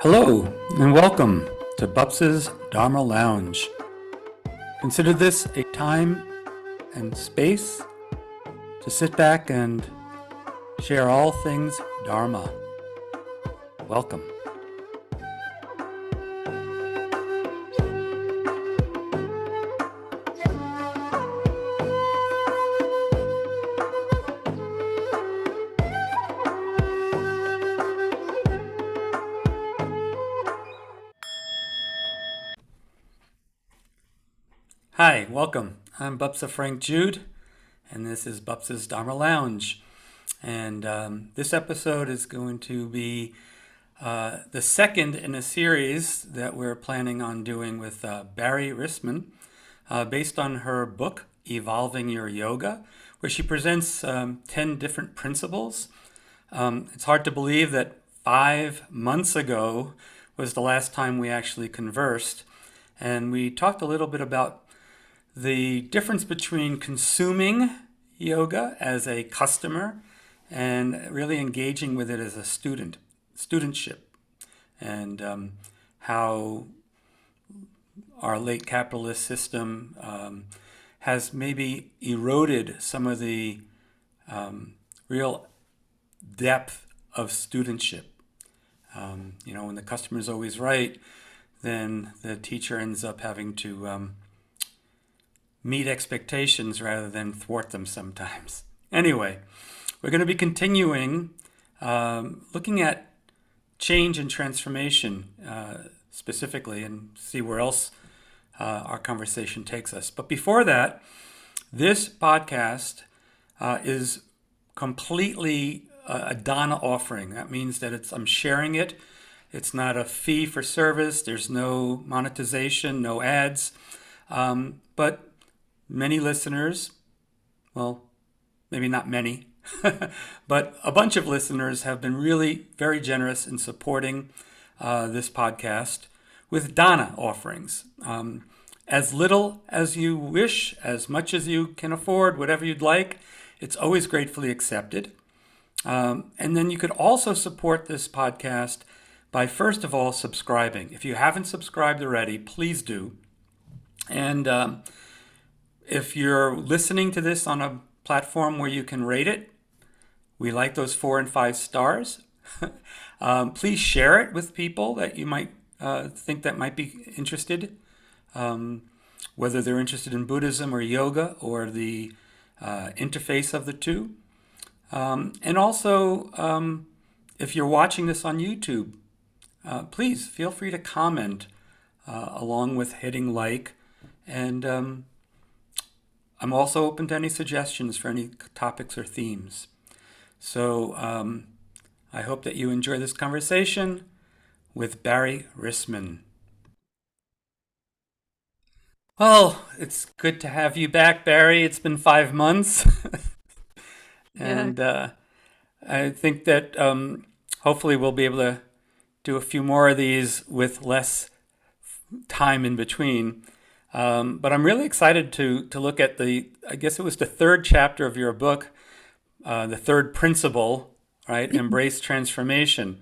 Hello and welcome to Pobsa's Dharma Lounge. Consider this a time and space to sit back and share all things Dharma. Welcome. Hi, welcome. I'm Pobsa Frank Jude, and this is Pobsa's Dharma Lounge. And this episode is going to be the second in a series that we're planning on doing with Barrie Risman, based on her book, Evolving Your Yoga, where she presents 10 different principles. It's hard to believe that 5 months ago was the last time we actually conversed. And we talked a little bit about the difference between consuming yoga as a customer and really engaging with it as a studentship, and how our late capitalist system has maybe eroded some of the real depth of studentship. When the customer's always right, then the teacher ends up having to meet expectations rather than thwart them sometimes. Anyway, we're going to be continuing looking at change and transformation specifically, and see where else our conversation takes us. But before that, this podcast is completely a dana offering. That means that I'm sharing it. It's not a fee for service. There's no monetization, no ads. But many listeners, well, maybe not many, but a bunch of listeners have been really very generous in supporting this podcast with dana offerings. As little as you wish, as much as you can afford, whatever you'd like, it's always gratefully accepted. And then you could also support this podcast by, first of all, subscribing. If you haven't subscribed already, please do. And if you're listening to this on a platform where you can rate it, we like those 4 and 5 stars. Please share it with people that you might think that might be interested, whether they're interested in Buddhism or yoga or the interface of the two. And also, if you're watching this on YouTube, please feel free to comment along with hitting like. And I'm also open to any suggestions for any topics or themes. So I hope that you enjoy this conversation with Barrie Risman. Well, it's good to have you back, Barrie. It's been 5 months. And I think that hopefully we'll be able to do a few more of these with less time in between. But I'm really excited to look at I guess it was the 3rd chapter of your book, the 3rd principle, right? Embrace transformation.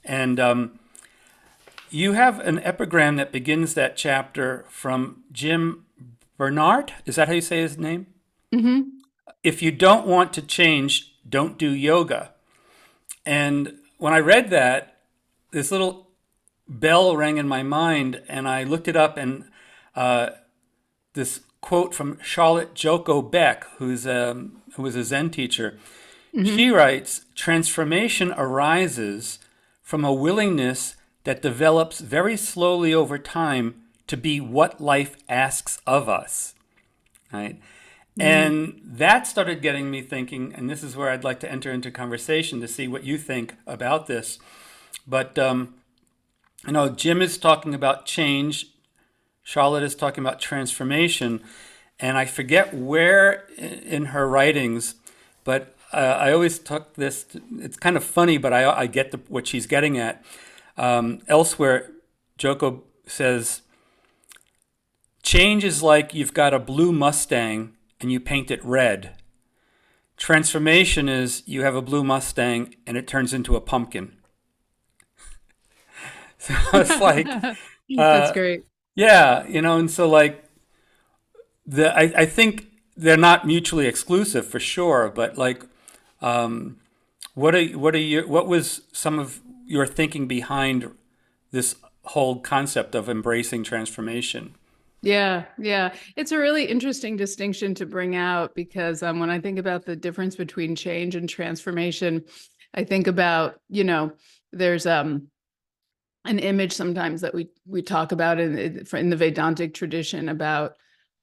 And you have an epigram that begins that chapter from Jim Bernard. Is that how you say his name? Mm-hmm. If you don't want to change, don't do yoga. And when I read that, this little bell rang in my mind, and I looked it up, and this quote from Charlotte Joko Beck, who was a Zen teacher. Mm-hmm. She writes, "Transformation arises from a willingness that develops very slowly over time to be what life asks of us." Right? Mm-hmm. And that started getting me thinking, and this is where I'd like to enter into conversation to see what you think about this. But Jim is talking about change. Charlotte is talking about transformation, and I forget where in her writings, but I always took this. It's kind of funny, but I get what she's getting at. Elsewhere, Joko says, "Change is like you've got a blue Mustang and you paint it red. Transformation is you have a blue Mustang and it turns into a pumpkin." It's like, That's uh, great. yeah, and so like I think they're not mutually exclusive for sure, but like, um, what was some of your thinking behind this whole concept of embracing transformation? Yeah, yeah. It's a really interesting distinction to bring out because when I think about the difference between change and transformation, I think about, there's an image sometimes that we talk about in the Vedantic tradition about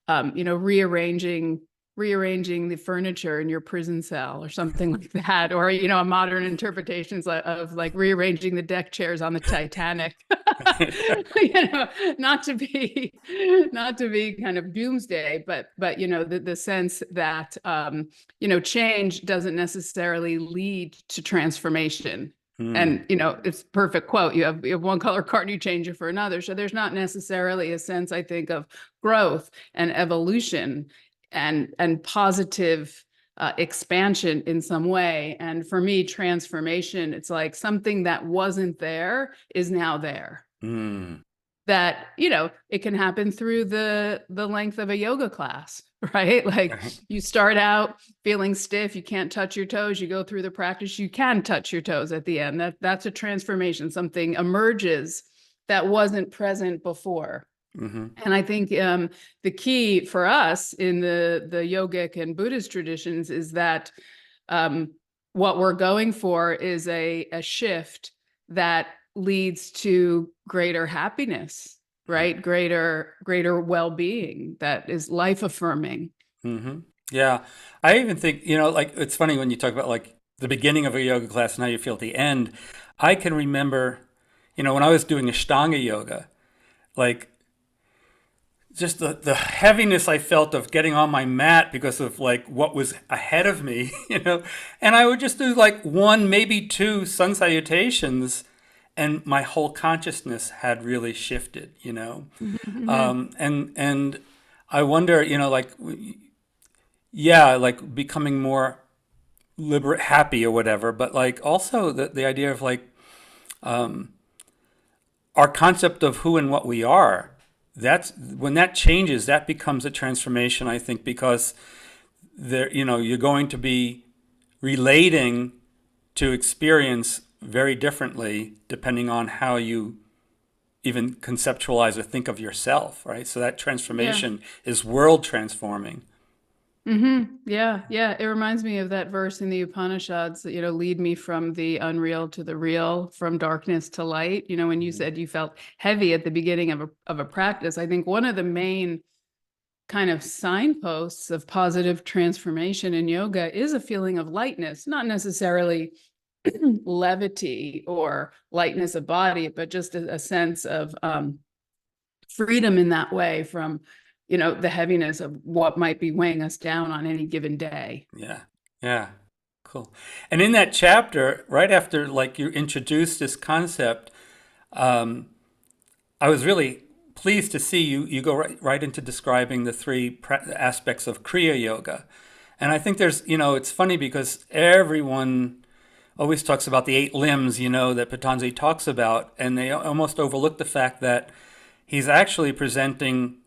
rearranging the furniture in your prison cell or something like that, or a modern interpretations of like rearranging the deck chairs on the Titanic. Not to be kind of doomsday, but the sense that change doesn't necessarily lead to transformation. Hmm. And it's a perfect quote. You have one color card, you change it for another. So there's not necessarily a sense, I think, of growth and evolution and positive expansion in some way. And for me, transformation, it's like something that wasn't there is now there. Hmm. That it can happen through the length of a yoga class, right? Like Right. you start out feeling stiff, you can't touch your toes, you go through the practice, you can touch your toes at the end. That's a transformation. Something emerges that wasn't present before. Hmm. And I think the key for us in the yogic and Buddhist traditions is that um, what we're going for is a shift that leads to greater happiness, right? Greater well-being that is life affirming. Hmm. Yeah. I even think, like it's funny when you talk about like the beginning of a yoga class and how you feel at the end. I can remember, when I was doing Ashtanga yoga, like just the heaviness I felt of getting on my mat because of like what was ahead of me, and I would just do like one, maybe two sun salutations, and my whole consciousness had really shifted. Mm-hmm. And I wonder, like, yeah, like becoming more happy or whatever, but like also the idea of like our concept of who and what we are. That's when that changes, that becomes a transformation, I think, because you're going to be relating to experience very differently depending on how you even conceptualize or think of yourself, right? So that Yeah. transformation is world transforming. Yeah, yeah. It reminds me of that verse in the Upanishads that, lead me from the unreal to the real, from darkness to light. When you Mhm. said you felt heavy at the beginning of a practice, I think one of the main kind of signposts of positive transformation in yoga is a feeling of lightness, not necessarily levity or lightness of body, but just a sense of freedom in that way from the heaviness of what might be weighing us down on any given day. Yeah. Yeah. Cool. And in that chapter, right after like you introduced this concept, um, I was really pleased to see you go right into describing the three aspects of Kriya Yoga. And I think it's funny because everyone always talks about the eight limbs, that Patanjali talks about, and they almost overlook the fact that he's actually presenting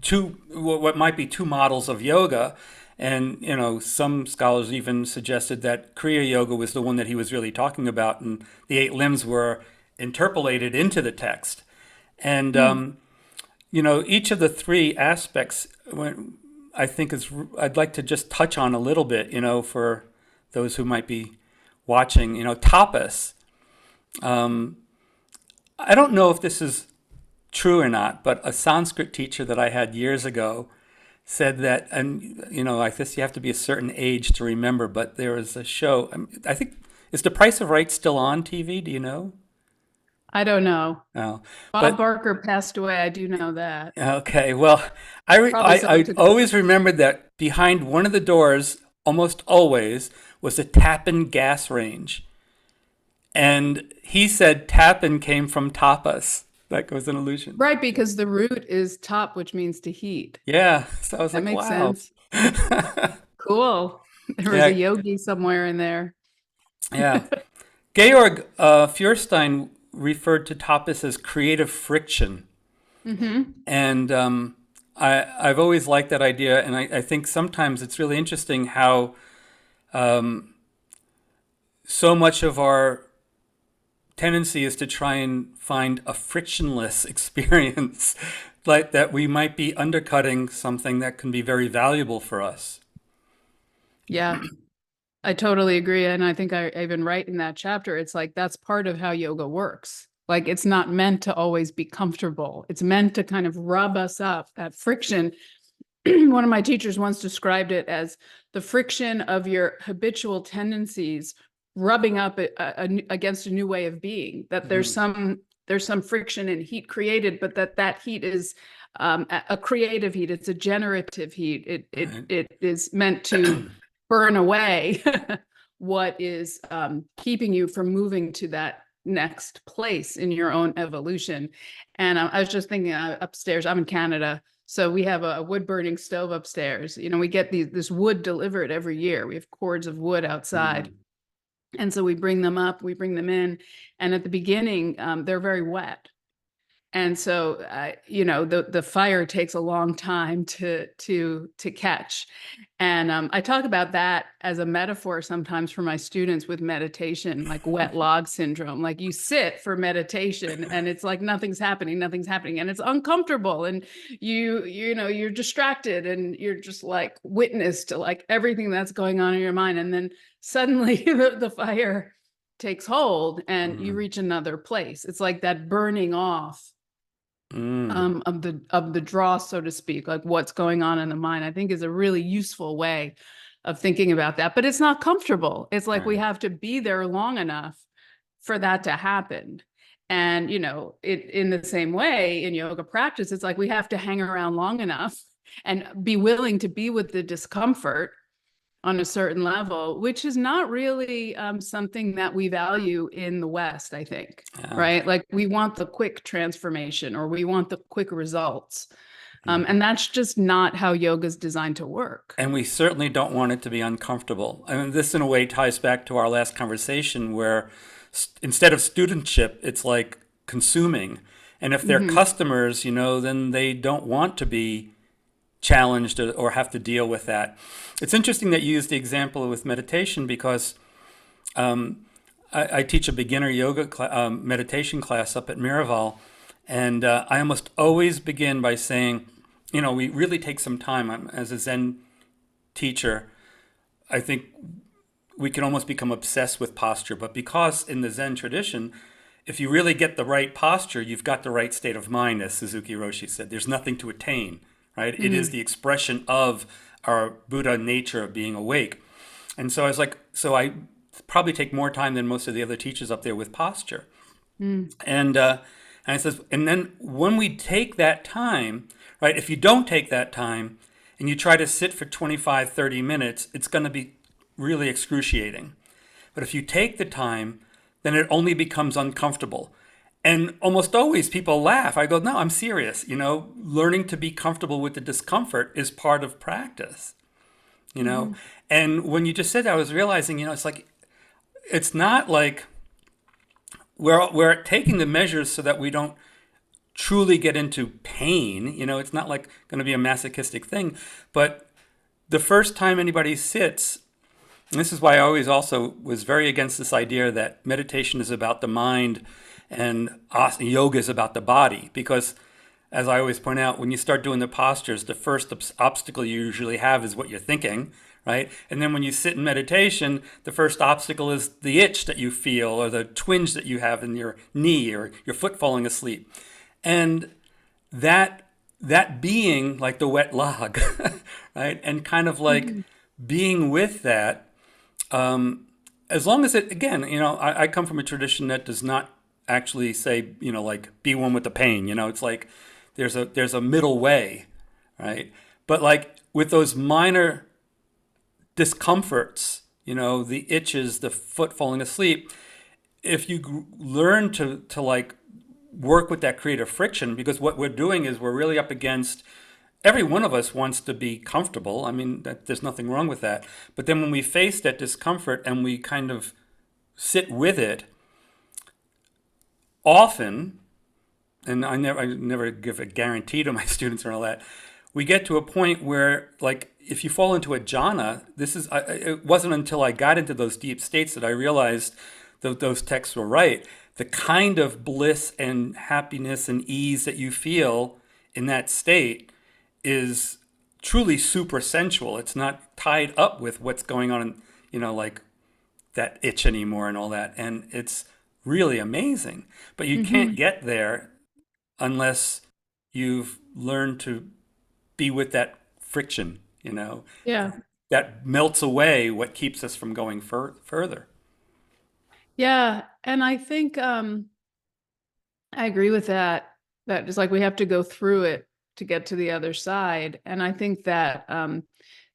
two, what might be two models of yoga. And, some scholars even suggested that Kriya Yoga was the one that he was really talking about, and the eight limbs were interpolated into the text. And Mm. each of the three aspects, I think I'd like to just touch on a little bit, for those who might be watching. Tapas. Um, I don't know if this is true or not, but a Sanskrit teacher that I had years ago said that, and I guess you have to be a certain age to remember, but there was a show. I think is The Price of Right still on TV? Do you know? I don't know. No, Bob but Barker passed away. I do know that. okay, well, Probably someone I took his always place. remembered that behind one of the doors, almost always, was a Tappan gas range. And he said Tappan came from tapas. That was an illusion. Right, because the root is top, which means to heat. Yeah, so I was That like, makes wow. sense. Cool. There was a Yeah, yogi somewhere in there. yeah. Georg Feuerstein referred to tapas as creative friction. Mm-hmm. And I've always liked that idea. And I think sometimes it's really interesting how so much of our tendency is to try and find a frictionless experience, like that we might be undercutting something that can be very valuable for us. Yeah, I totally agree. And I think I even write in that chapter, it's like that's part of how yoga works. Like it's not meant to always be comfortable. It's meant to kind of rub us up, that friction. One of my teachers once described it as the friction of your habitual tendencies rubbing up against a new way of being. That Mm-hmm. there's some friction and heat created, but that heat is a creative heat. It's a generative heat. Right. It is meant to burn away what is keeping you from moving to that next place in your own evolution. And I was just thinking upstairs, I'm in Canada. So we have a wood burning stove upstairs. You know, we get this wood delivered every year. We have cords of wood outside. Mm-hmm. And so we bring them up, we bring them in. And at the beginning, they're very wet. And so, you know, the fire takes a long time to catch. And I talk about that as a metaphor sometimes for my students with meditation, like wet log syndrome. Like you sit for meditation and it's like nothing's happening, and it's uncomfortable, and you know you're distracted and you're just like witness to like everything that's going on in your mind, and then suddenly the fire takes hold and you Mm-hmm. reach another place. It's like that burning off Mm. of the draw, so to speak, like what's going on in the mind, I think is a really useful way of thinking about that. But it's not comfortable. It's like we Right. have to be there long enough for that to happen. And, you know, it in the same way in yoga practice, it's like we have to hang around long enough and be willing to be with the discomfort on a certain level, which is not really something that we value in the West, I think, Yeah. right? Like we want the quick transformation or we want the quick results. Mm. And that's just not how yoga is designed to work. And we certainly don't want it to be uncomfortable. I mean, this in a way ties back to our last conversation where instead of studentship, it's like consuming. And if they're Mm-hmm. customers, then they don't want to be challenged or have to deal with that. It's interesting that you used the example with meditation because I teach a beginner yoga meditation class up at Miraval, and I almost always begin by saying, we really take some time. As a Zen teacher, I think we can almost become obsessed with posture, but because in the Zen tradition, if you really get the right posture, you've got the right state of mind, as Suzuki Roshi said. There's nothing to attain, right? It is Mm-hmm. the expression of our Buddha nature of being awake. And so I was like, so I probably take more time than most of the other teachers up there with posture. And I says, and then when we take that time, right, if you don't take that time and you try to sit for 25, 30 minutes, it's going to be really excruciating. But if you take the time, then it only becomes uncomfortable. And almost always people laugh. I go, no, I'm serious. Learning to be comfortable with the discomfort is part of practice, you know? Mm-hmm. And when you just said that, I was realizing, it's like, it's not like we're taking the measures so that we don't truly get into pain. It's not like going to be a masochistic thing. But the first time anybody sits, and this is why I always also was very against this idea that meditation is about the mind and yoga is about the body. Because, as I always point out, when you start doing the postures, the first obstacle you usually have is what you're thinking, right? And then when you sit in meditation, the first obstacle is the itch that you feel or the twinge that you have in your knee or your foot falling asleep. And that being like the wet log, right? And kind of like Mm-hmm. being with that, as long as it, again, I come from a tradition that does not actually say, like be one with the pain. It's like there's a middle way, right? But like with those minor discomforts, the itches, the foot falling asleep, if you learn to like work with that creative friction, because what we're doing is we're really up against, every one of us wants to be comfortable. I mean, there's nothing wrong with that. But then when we face that discomfort and we kind of sit with it, often, and I never give a guarantee to my students or all that, we get to a point where, like, if you fall into a jhana, it wasn't until I got into those deep states that I realized that those texts were right. The kind of bliss and happiness and ease that you feel in that state is truly super sensual. It's not tied up with what's going on in, like that itch anymore and all that. And it's really amazing. But you can't Hmm. get there unless you've learned to be with that friction, Yeah. that melts away what keeps us from going further. Yeah. And I think I agree with that. That it's like we have to go through it to get to the other side. And I think that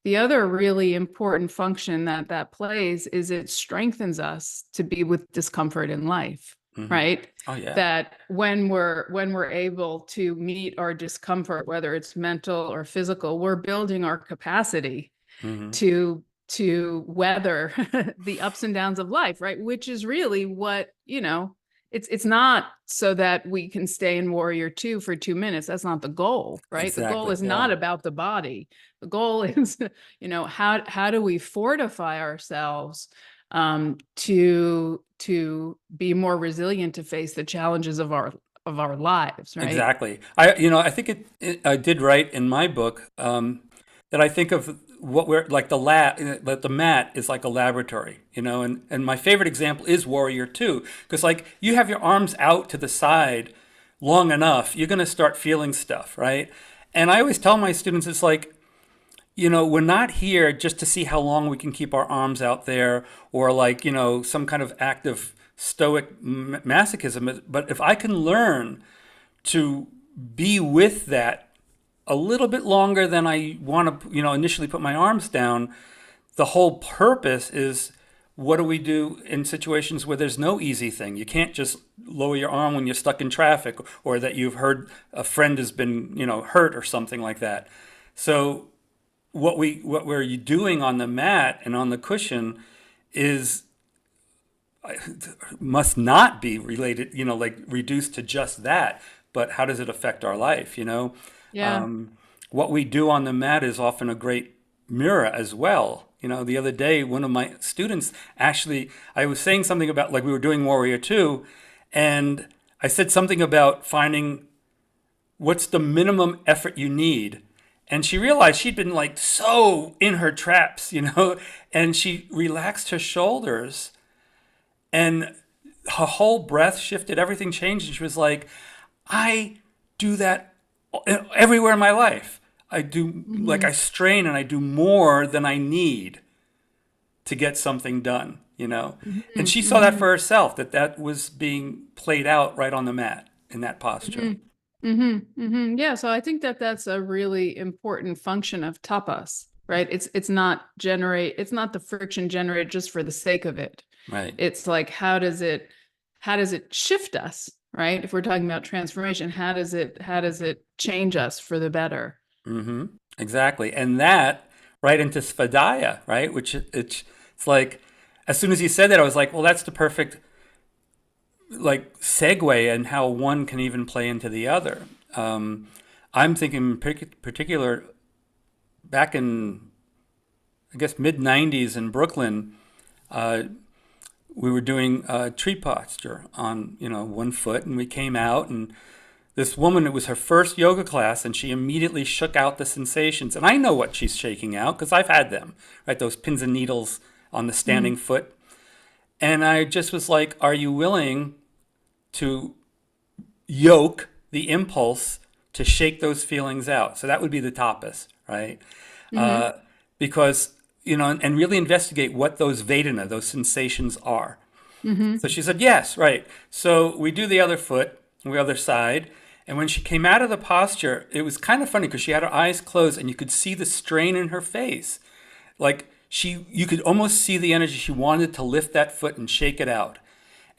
the other really important function that that plays is it strengthens us to be with discomfort in life, Hmm. right? Oh, yeah. That when we're able to meet our discomfort, whether it's mental or physical, we're building our capacity Hmm. to weather the ups and downs of life, right? Which is really what, it's not so that we can stay in warrior 2 for 2 minutes. That's not the goal, right? The goal Exactly. is Yeah. not about the body. The goal is, how do we fortify ourselves to be more resilient to face the challenges of our lives, right? Exactly. I think I did write in my book that I think of what we're like that the mat is like a laboratory, and my favorite example is Warrior Two, because like you have your arms out to the side long enough, you're going to start feeling stuff, right? And I always tell my students, it's like, we're not here just to see how long we can keep our arms out there or like, some kind of act of stoic masochism. But if I can learn to be with that a little bit longer than I want to, initially put my arms down, the whole purpose is what do we do in situations where there's no easy thing? You can't just lower your arm when you're stuck in traffic or that you've heard a friend has been, hurt or something like that. So what we're doing on the mat and on the cushion is must not be related, like reduced to just that. But how does it affect our life? Yeah. Um, what we do on the mat is often a great mirror as well. The other day, one of my students actually, I was saying something about like we were doing Warrior Two, and I said something about finding what's the minimum effort you need. And she realized she'd been like so in her traps, and she relaxed her shoulders and her whole breath shifted, everything changed. And she was like, I do that everywhere in my life. I do, like, Hmm. I strain and I do more than I need to get something done, And Hmm. she saw that Hmm. for herself, that was being played out right on the mat in that posture. Hmm. Hmm. Hmm. Yeah, so I think that that's a really important function of tapas, right? It's not the friction generated just for the sake of it. Right. It's like how does it shift us, right? If we're talking about transformation, how does it change us for the better? Hmm. Exactly. And that right into Svadhyaya, right? Which it's like, as soon as you said that, I was like, well, that's the perfect like segue and how one can even play into the other. I'm thinking in particular back in, I guess, mid 90s in Brooklyn, uh, we were doing tree posture on, one foot, and we came out, and this woman, it was her first yoga class, and she immediately shook out the sensations. And I know what she's shaking out because I've had them, right? Those pins and needles on the standing Mm-hmm. foot. And I just was like, are you willing to yoke the impulse to shake those feelings out? So that would be the tapas, right? Mm-hmm. Because, and really investigate what those Vedana, those sensations are. Mm-hmm. So she said, yes, right. So we do the other foot, the other side. And when she came out of the posture, it was kind of funny because she had her eyes closed and you could see the strain in her face. Like you could almost see the energy. She wanted to lift that foot and shake it out.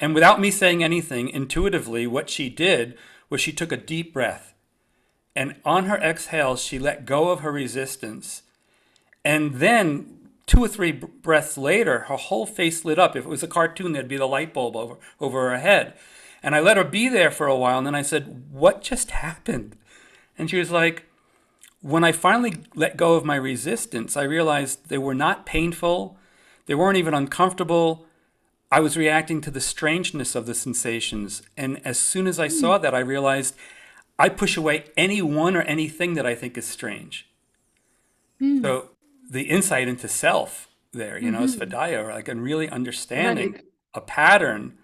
And without me saying anything, intuitively, what she did was she took a deep breath. And on her exhale, she let go of her resistance. And then 2 or 3 breaths later, her whole face lit up. If it was a cartoon, there'd be the light bulb over her head. And I let her be there for a while. And then I said, what just happened? And she was like, when I finally let go of my resistance, I realized they were not painful. They weren't even uncomfortable. I was reacting to the strangeness of the sensations. And as soon as I saw that, I realized I push away anyone or anything that I think is strange. Mm. So the insight into self there, Hmm. Svadhyaya, like, and really understanding Right. a pattern.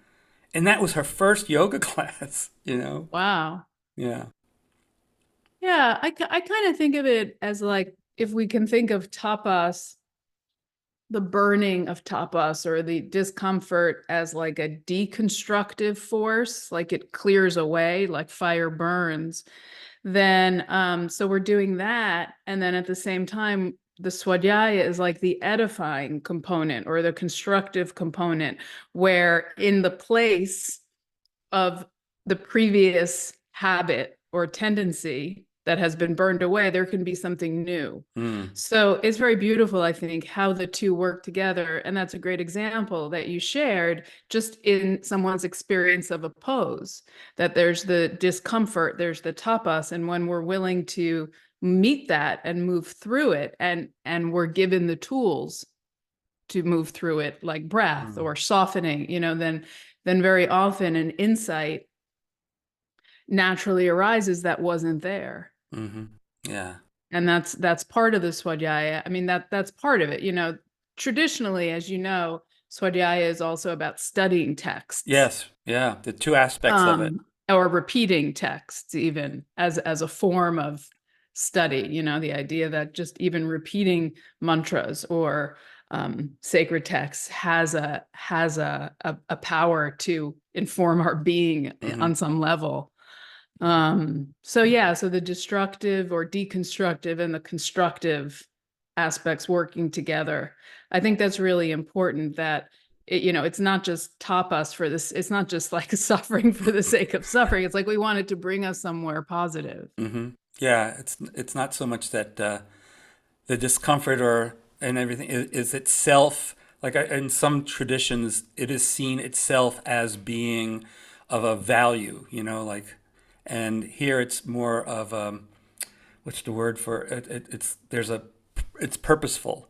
And that was her first yoga class. Wow. Yeah. Yeah, I kind of think of it as like if we can think of tapas, the burning of tapas or the discomfort as like a deconstructive force, like it clears away, like fire burns, then so we're doing that. And then at the same time, the swadhyaya is like the edifying component or the constructive component, where in the place of the previous habit or tendency that has been burned away, there can be something new. Mm, So it's very beautiful, I think, how the two work together. And that's a great example that you shared just in someone's experience of a pose, that there's the discomfort, there's the tapas. And when we're willing to meet that and move through it, and we're given the tools to move through it, like breath mm, or softening, then very often an insight naturally arises that wasn't there. mm-hmm. Yeah. And that's part of the swadhyaya. I mean, that's part of it. Traditionally, as you know, swadhyaya is also about studying texts, Yes. Yeah. The two aspects of it. um, or repeating texts, even as a form of study. The idea that just even repeating mantras or sacred texts has a power to inform our being Mm-hmm. on some level. So the destructive or deconstructive and the constructive aspects working together. I think that's really important, that it's not just tapas for this. It's not just like suffering for the sake of suffering. It's like we want it to bring us somewhere positive. Mm-hmm. Yeah. It's not so much that the discomfort or and everything is itself, like, in some traditions it is seen itself as being of a value, like, and here it's more of what's the word for it, it's purposeful,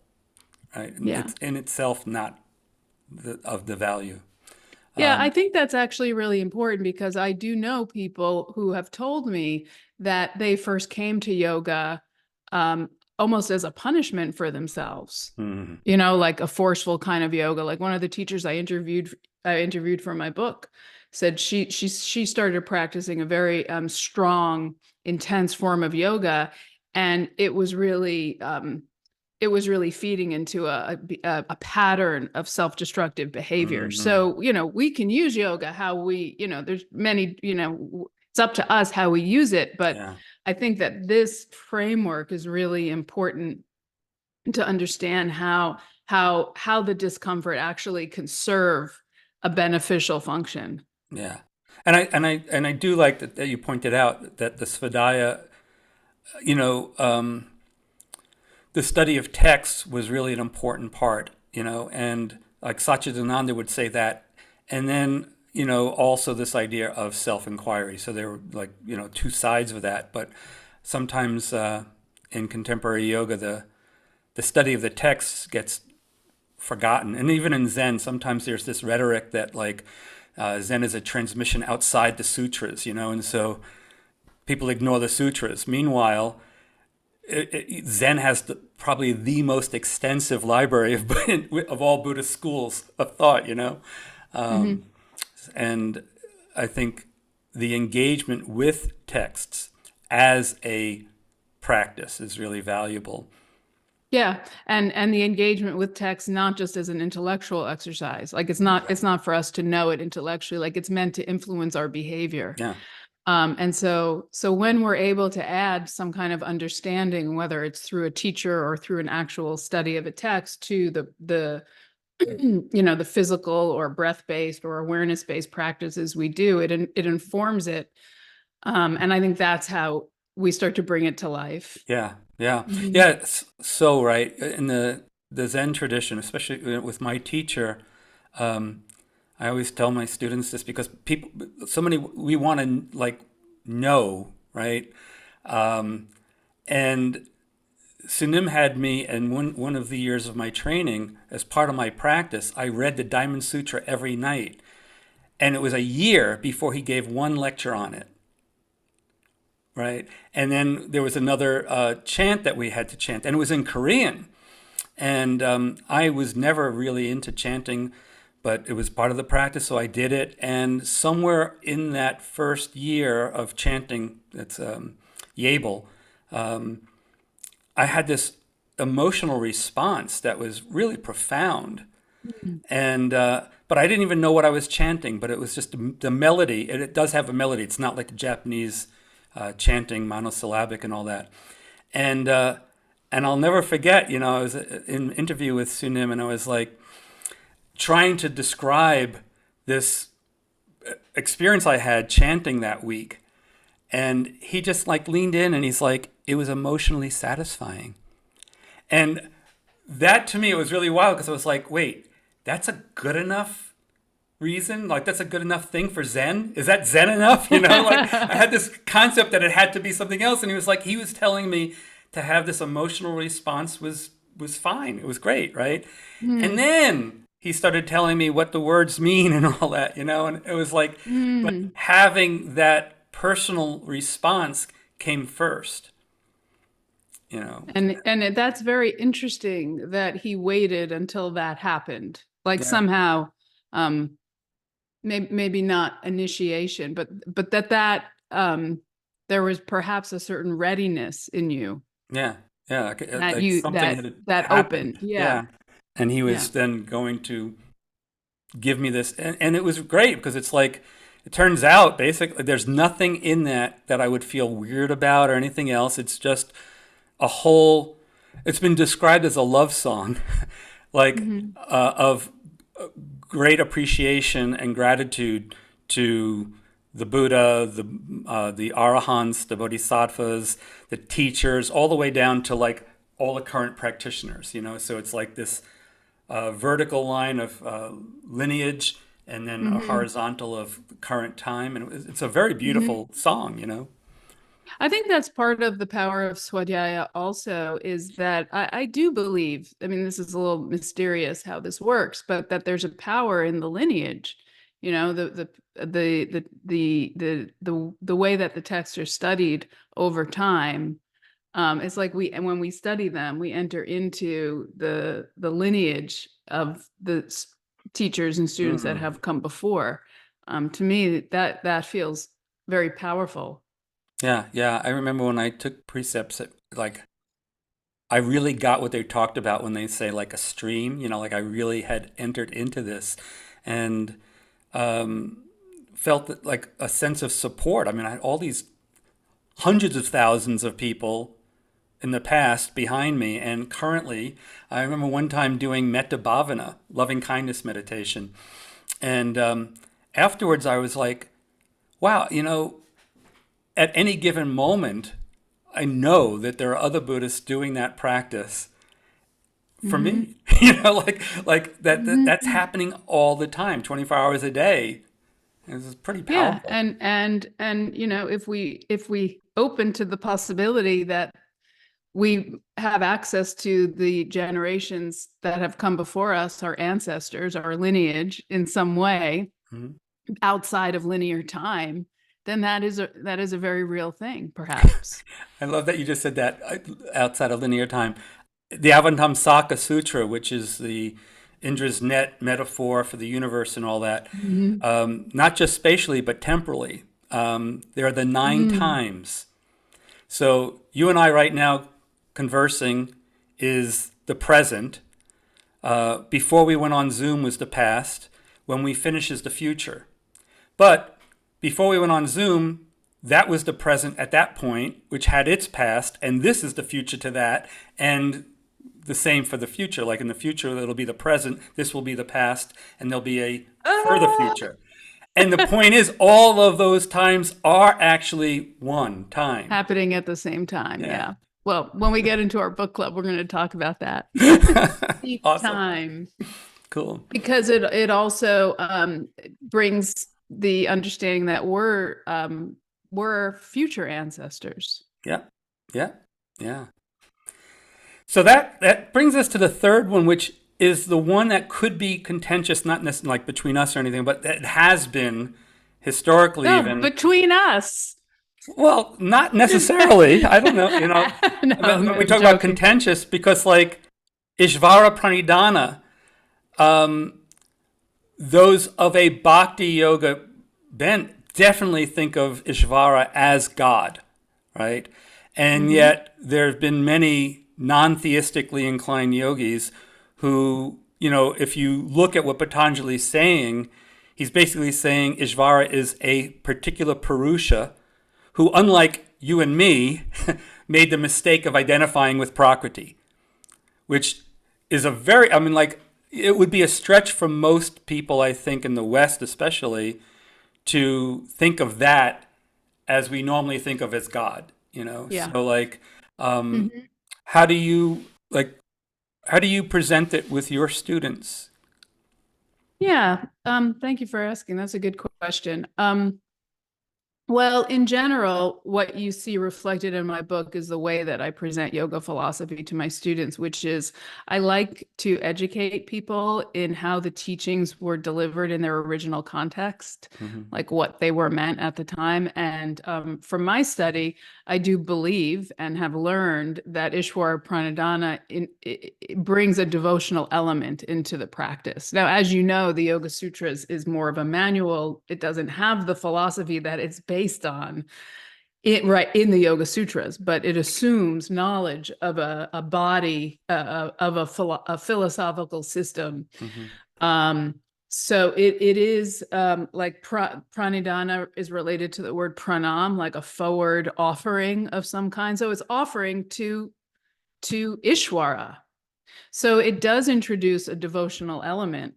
right? And Yeah. it's in itself not of the value. Yeah, I um, think that's actually really important, because I do know people who have told me that they first came to yoga um, almost as a punishment for themselves. mm, Like a forceful kind of yoga. Like one of the teachers I interviewed for my book said she started practicing a very strong, intense form of yoga, and it was really feeding into a pattern of self-destructive behavior. mm, So, we can use yoga how there's many, it's up to us how we use it. But yeah, I think that this framework is really important to understand how the discomfort actually can serve a beneficial function. yeah. And I do like that you pointed out that the svadhyaya, you know um, the study of texts was really an important part, and like Satchidananda would say that. And then, also this idea of self-inquiry. So there were, like, two sides of that. But sometimes in contemporary yoga, the study of the texts gets forgotten. And even in Zen, sometimes there's this rhetoric that, like, Zen is a transmission outside the sutras, and so people ignore the sutras. Meanwhile, Zen has probably the most extensive library of all Buddhist schools of thought, Mhm. and I think the engagement with texts as a practice is really valuable. Yeah, and the engagement with text not just as an intellectual exercise. Like it's not for us to know it intellectually. Like it's meant to influence our behavior. Yeah. And so when we're able to add some kind of understanding, whether it's through a teacher or through an actual study of a text, to the the physical or breath-based or awareness-based practices we do, it informs it. And I think that's how we start to bring it to life. Yeah, yeah, Mhm. yeah. It's so right in the Zen tradition, especially with my teacher. Um, I always tell my students this because people, so many, we want to like know, right? Um, and Sunim had me, and one of the years of my training, as part of my practice, I read the Diamond Sutra every night. And it was a year before he gave one lecture on it, right? And then there was another chant that we had to chant, and it was in Korean. And I was never really into chanting, but it was part of the practice, so I did it. And somewhere in that first year of chanting, that's Yabel, I had this emotional response that was really profound. And but I didn't even know what I was chanting, but it was just the melody. It does have a melody. It's not like the Japanese chanting, monosyllabic and all that. And I'll never forget, you know, I was in an interview with Sunim, and I was like trying to describe this experience I had chanting that week. And he just like leaned in and he's like, it was emotionally satisfying. And that to me, it was really wild because I was like, wait, that's a good enough reason? Like, that's a good enough thing for Zen? Is that Zen enough? You know, like I had this concept that it had to be something else. And he was like, he was telling me to have this emotional response was fine. It was great, right? And then he started telling me what the words mean and all that, you know, and it was like, but having that personal response came first, you know. That's very interesting that he waited until that happened. Like Yeah. somehow, maybe not initiation, but that there was perhaps a certain readiness in you Yeah. Yeah. that Like you something that had that happened. opened. Yeah. Yeah. And he Yeah. was then going to give me this. And it was great because it's like, it turns out basically there's nothing in that I would feel weird about or anything else. It's just a whole, it's been described as a love song, like Hmm. of great appreciation and gratitude to the Buddha, the Arahants, the Bodhisattvas, the teachers, all the way down to like all the current practitioners. You know, so it's like this vertical line of lineage, and then a Hmm. horizontal of current time, and it's a very Hmm. beautiful song. You know. I think that's part of the power of Swadhyaya also is that I do believe, I mean, this is a little mysterious how this works, but that there's a power in the lineage. You know, the way that the texts are studied over time. It's like and when we study them, we enter into the lineage of the teachers and students that Mm. have come before. To me, that feels very powerful. Yeah, yeah. I remember when I took precepts, like I really got what they talked about when they say like a stream. You know, like I really had entered into this, and um, felt that, like a sense of support. I mean, I had all these hundreds of thousands of people in the past behind me, and currently, I remember one time doing metta bhavana, loving kindness meditation, and afterwards I was like, wow, you know, at any given moment, I know that there are other Buddhists doing that practice for Hmm. me. You know, like that's Hmm. happening all the time, 24 hours a day. This is pretty Yeah, powerful. and you know, if we open to the possibility that we have access to the generations that have come before us, our ancestors, our lineage in some way Mhm. outside of linear time, then that is a very real thing, perhaps. I love that you just said that outside of linear time. The Avatamsaka Sutra, which is the Indra's net metaphor for the universe and all that, Hmm. not just spatially but temporally. There are the nine Mm. times. So you and I right now conversing is the present. Before we went on Zoom was the past. When we finish is the future. But before we went on Zoom, that was the present at that point, which had its past, and this is the future to that, and the same for the future. Like in the future, it'll be the present, this will be the past, and there'll be a further Ah! future. And the point is, all of those times are actually one time. Happening at the same time. Yeah. Yeah. Well, when we get into our book club, we're going to talk about that. Each Awesome. time. Cool. because it also brings the understanding that we're future ancestors. Yeah. Yeah. Yeah. So that brings us to the third one, which is the one that could be contentious, not necessarily like between us or anything, but that has been historically No, even. between us. Well, not necessarily. I don't know. No, When we I'm talk about joking. contentious, because like Ishvara Pranidhana, um, those of a bhakti yoga bent definitely think of Ishvara as God, right? And Hmm. yet there have been many non-theistically inclined yogis who, if you look at what Patanjali's saying, he's basically saying Ishvara is a particular Purusha who, unlike you and me, made the mistake of identifying with Prakriti, which is it would be a stretch for most people, I think, in the West especially, to think of that as we normally think of as God. Yeah. So, like, Hmm. how do you, like, how do you present it with your students? Yeah. Thank you for asking. That's a good question. Well, in general, what you see reflected in my book is the way that I present yoga philosophy to my students, which is I like to educate people in how the teachings were delivered in their original context, Mm-hmm. like what they were meant at the time. And from my study, I do believe and have learned that Ishwara Pranadhana it brings a devotional element into the practice. Now, as you know, the Yoga Sutras is more of a manual. It doesn't have the philosophy that it's based on right in the Yoga Sutras, but it assumes knowledge of a body, of a philosophical system. Mm-hmm. Um, so it is like pranidhana is related to the word pranam, like a forward offering of some kind. So it's offering to Ishwara. So it does introduce a devotional element.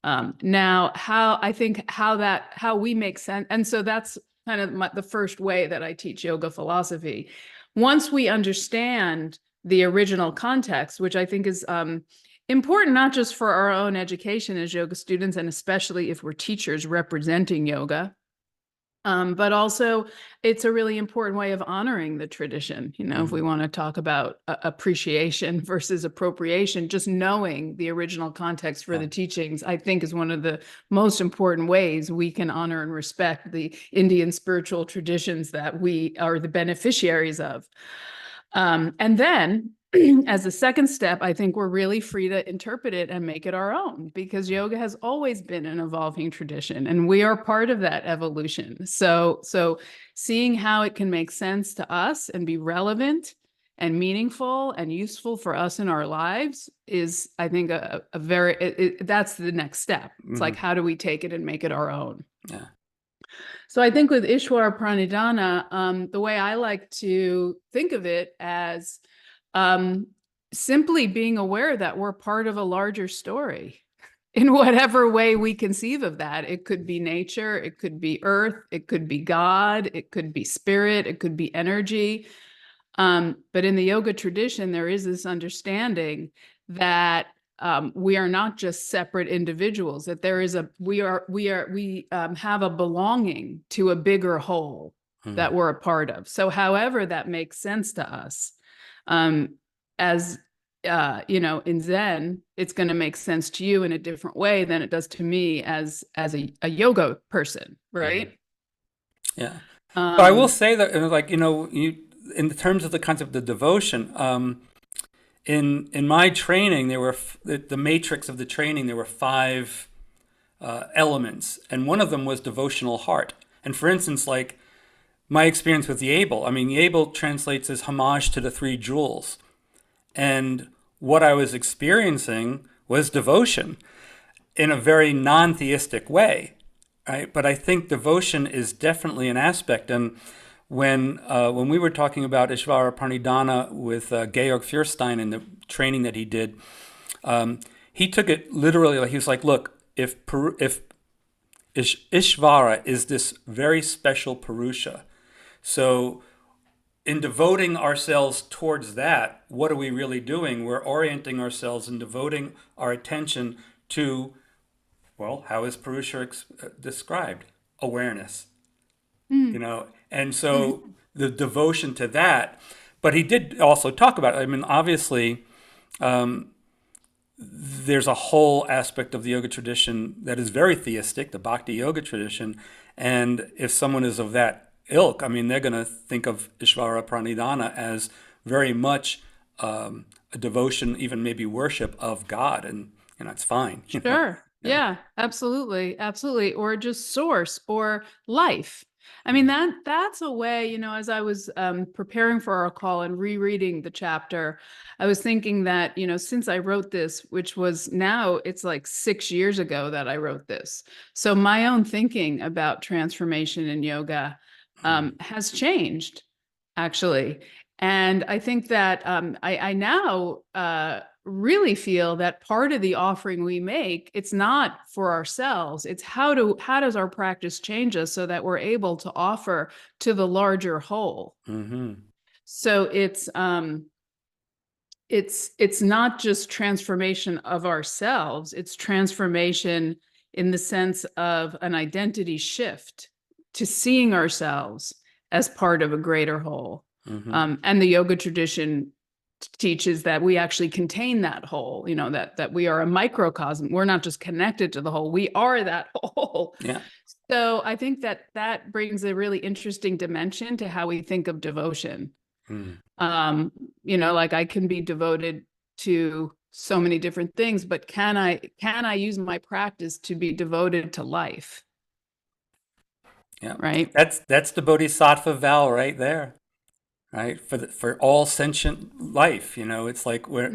Now, how we make sense, and so that's kind of the first way that I teach yoga philosophy. Once we understand the original context, which I think is important not just for our own education as yoga students, and especially if we're teachers representing yoga, but also it's a really important way of honoring the tradition. If Mm-hmm. we want to talk about appreciation versus appropriation, just knowing the original context for Yeah. the teachings, I think is one of the most important ways we can honor and respect the Indian spiritual traditions that we are the beneficiaries of. And then as a second step, I think we're really free to interpret it and make it our own because yoga has always been an evolving tradition and we are part of that evolution. So seeing how it can make sense to us and be relevant and meaningful and useful for us in our lives is, I think, that's the next step. It's Mm-hmm. like, how do we take it and make it our own? Yeah. So I think with Ishwara Pranidhana, the way I like to think of it as um, simply being aware that we're part of a larger story in whatever way we conceive of that. It could be nature, it could be earth, it could be God, it could be spirit, it could be energy. But in the yoga tradition, there is this understanding that we are not just separate individuals, that there is we have a belonging to a bigger whole Mm-hmm. that we're a part of. So however that makes sense to us, um, as in Zen, it's going to make sense to you in a different way than it does to me as a yoga person, Mm-hmm. right? Yeah. But I will Um, say that, like, in terms of the concept of devotion, in my training, the matrix of the training. There were five elements, and one of them was devotional heart. And for instance, like my experience with Yabel, I mean, Yabel translates as homage to the three jewels, and what I was experiencing was devotion in a very non-theistic way, right? But I think devotion is definitely an aspect. And when we were talking about Ishvara Pranidhana with Georg Feuerstein and the training that he did, he took it literally. Like he was like, "Look, if Ishvara is this very special Purusha, so in devoting ourselves towards that, what are we really doing? We're orienting ourselves and devoting our attention to, well, how is Purusha described? Awareness, Mm. and so the devotion to that. But he did also talk about it. I mean, obviously, there's a whole aspect of the yoga tradition that is very theistic, the Bhakti yoga tradition. And if someone is of that ilk, I mean, they're going to think of Ishvara Pranidhana as very much a devotion, even maybe worship of God. And, it's fine. Sure. Yeah. Yeah, absolutely. Absolutely. Or just source or life. I mean, that's a way, as I was preparing for our call and rereading the chapter, I was thinking that, since I wrote this, which was now it's like 6 years ago that I wrote this. So my own thinking about transformation in yoga has changed, actually. And I think that I now really feel that part of the offering we make, it's not for ourselves. It's how does our practice change us so that we're able to offer to the larger whole. Mm-hmm. So it's not just transformation of ourselves, it's transformation in the sense of an identity shift to seeing ourselves as part of a greater whole. Mm-hmm. And the yoga tradition teaches that we actually contain that whole, that we are a microcosm. We're not just connected to the whole, we are that whole. Yeah. So I think that brings a really interesting dimension to how we think of devotion. Mm. Like I can be devoted to so many different things, but can I use my practice to be devoted to life? Yeah. Right. That's the bodhisattva vow right there. Right, for all sentient life, it's like we're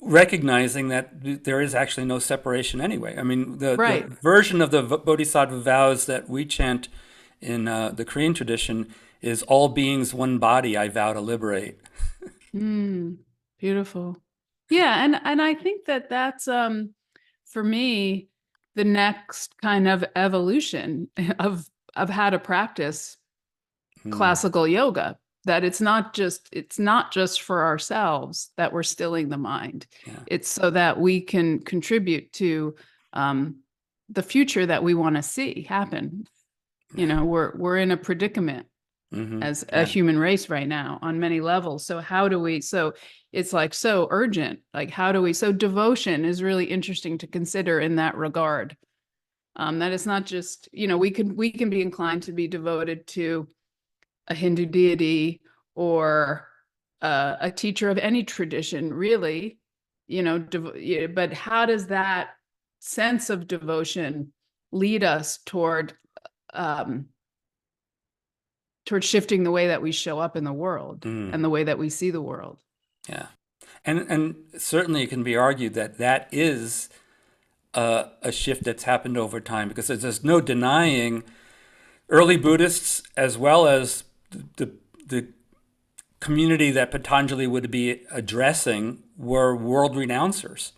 recognizing that there is actually no separation anyway. I mean, the Right. version of the bodhisattva vows that we chant in the Korean tradition is all beings one body I vow to liberate. Beautiful. Yeah, and I think that that's for me the next kind of evolution of how to practice Mm, classical yoga, that it's not just for ourselves that we're stilling the mind. yeah, It's so that we can contribute to um, the future that we want to see happen. yeah. We're in a predicament as a Yeah. human race right now on many levels. So how do we, so it's like so urgent, like how do we, so devotion is really interesting to consider in that regard. That it's not just, we can be inclined to be devoted to a Hindu deity or a teacher of any tradition, really, but how does that sense of devotion lead us um, toward shifting the way that we show up in the world Mm, and the way that we see the world? yeah. And certainly it can be argued that that is a shift that's happened over time because there's no denying early Buddhists as well as the community that Patanjali would be addressing were world renouncers.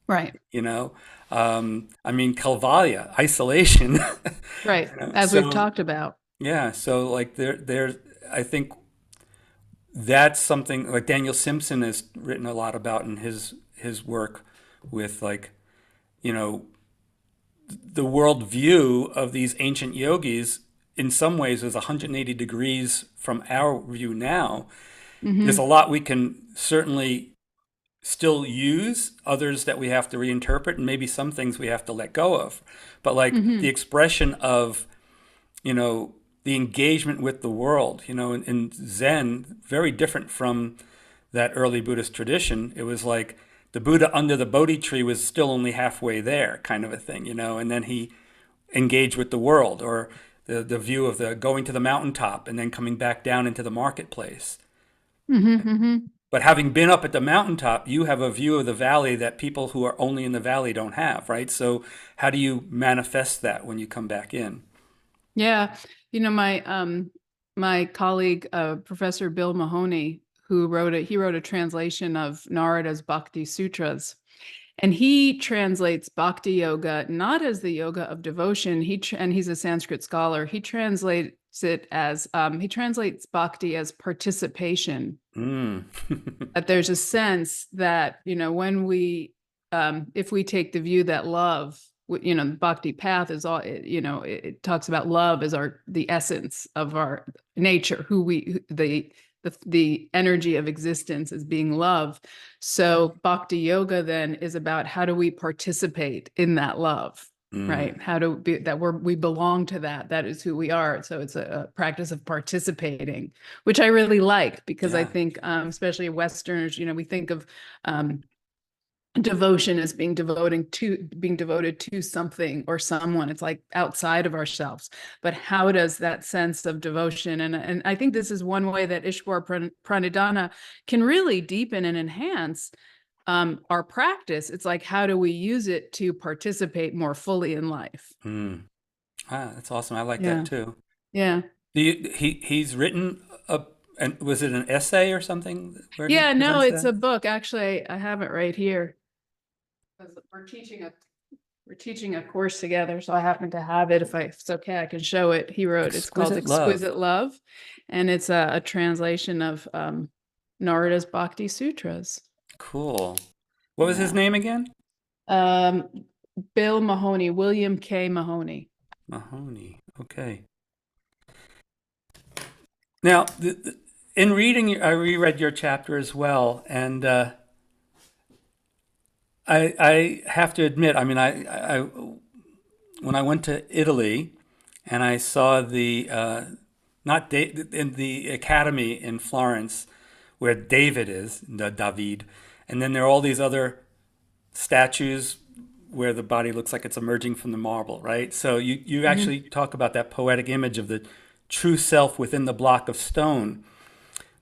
Right. I mean, Kalvalya, isolation. Right. As we've So talked about. yeah, so like I think that's something like Daniel Simpson has written a lot about in his work with like, you know, the world view of these ancient yogis in some ways is 180 degrees from our view now. There's a Mm-hmm. lot we can certainly still use, others that we have to reinterpret, and maybe some things we have to let go of. But like the Mm-hmm. expression of, the engagement with the world, in Zen, very different from that early Buddhist tradition. It was like the Buddha under the Bodhi tree was still only halfway there, kind of a thing, and then he engaged with the world, or the view of the going to the mountaintop and then coming back down into the marketplace. Mm-hmm. Mm-hmm. But having been up at the mountaintop, you have a view of the valley that people who are only in the valley don't have, right? So how do you manifest that when you come back in? Yeah. My colleague, Professor Bill Mahoney, he wrote a translation of Narada's Bhakti Sutras. And he translates Bhakti Yoga not as the yoga of devotion. And he's a Sanskrit scholar. He it as he translates bhakti as participation. Mm. That there's a sense that, when we if we take the view that love, the bhakti path is all, it talks about love as the essence of our nature, the energy of existence as being love. So bhakti yoga then is about how do we participate in that love, right? How do we belong to that is who we are. So it's a practice of participating, which I really like, because I Yeah. think especially Westerners, we think of devotion as being devoted to something or someone. It's like outside of ourselves. But how does that sense of devotion, and I think this is one way that Ishwar Pranidhana can really deepen and enhance our practice. It's like, how do we use it to participate more fully in life? That's awesome. I like that Yeah. too. Yeah. He's written and was it an essay or something where he Yeah, no, presents it's that? a book. Actually, I have it right here. We're teaching a course together, so I happen to have it. If it's okay, I can show it. It's called Exquisite Love. Exquisite Love, and it's a translation of Narada's Bhakti Sutras. Cool. What was his Yeah. name again? Um, William K. Mahoney. Mahoney. Okay. Now, in reading, I reread your chapter as well, and I have to admit, I mean, I when I went to Italy and I saw the not in the academy in Florence where David is, the David, and then there are all these other statues where the body looks like it's emerging from the marble, right? So you actually talk about that poetic image of the true self within the block of stone.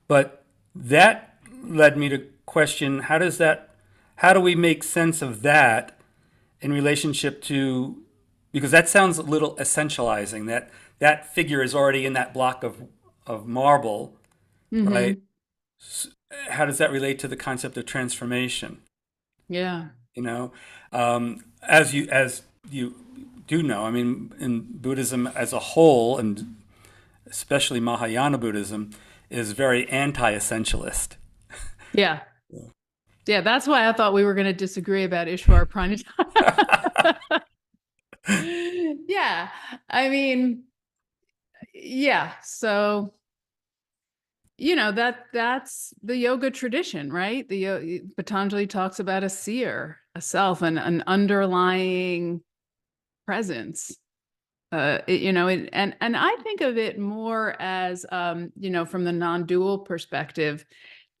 But that led me to question how do we make sense of that in relationship to, because that sounds a little essentializing, that figure is already in that block of marble, right? Mm-hmm. How does that relate to the concept of transformation? Yeah. You know, as you do know, I mean, in Buddhism as a whole, and especially Mahayana Buddhism, is very anti-essentialist. Yeah. Yeah. That's why I thought we were going to disagree about Ishwar Pranidhana. Yeah. I mean, yeah. So, that's the yoga tradition, right? Patanjali talks about a seer, a self, and an underlying presence. And I think of it more as, from the non-dual perspective,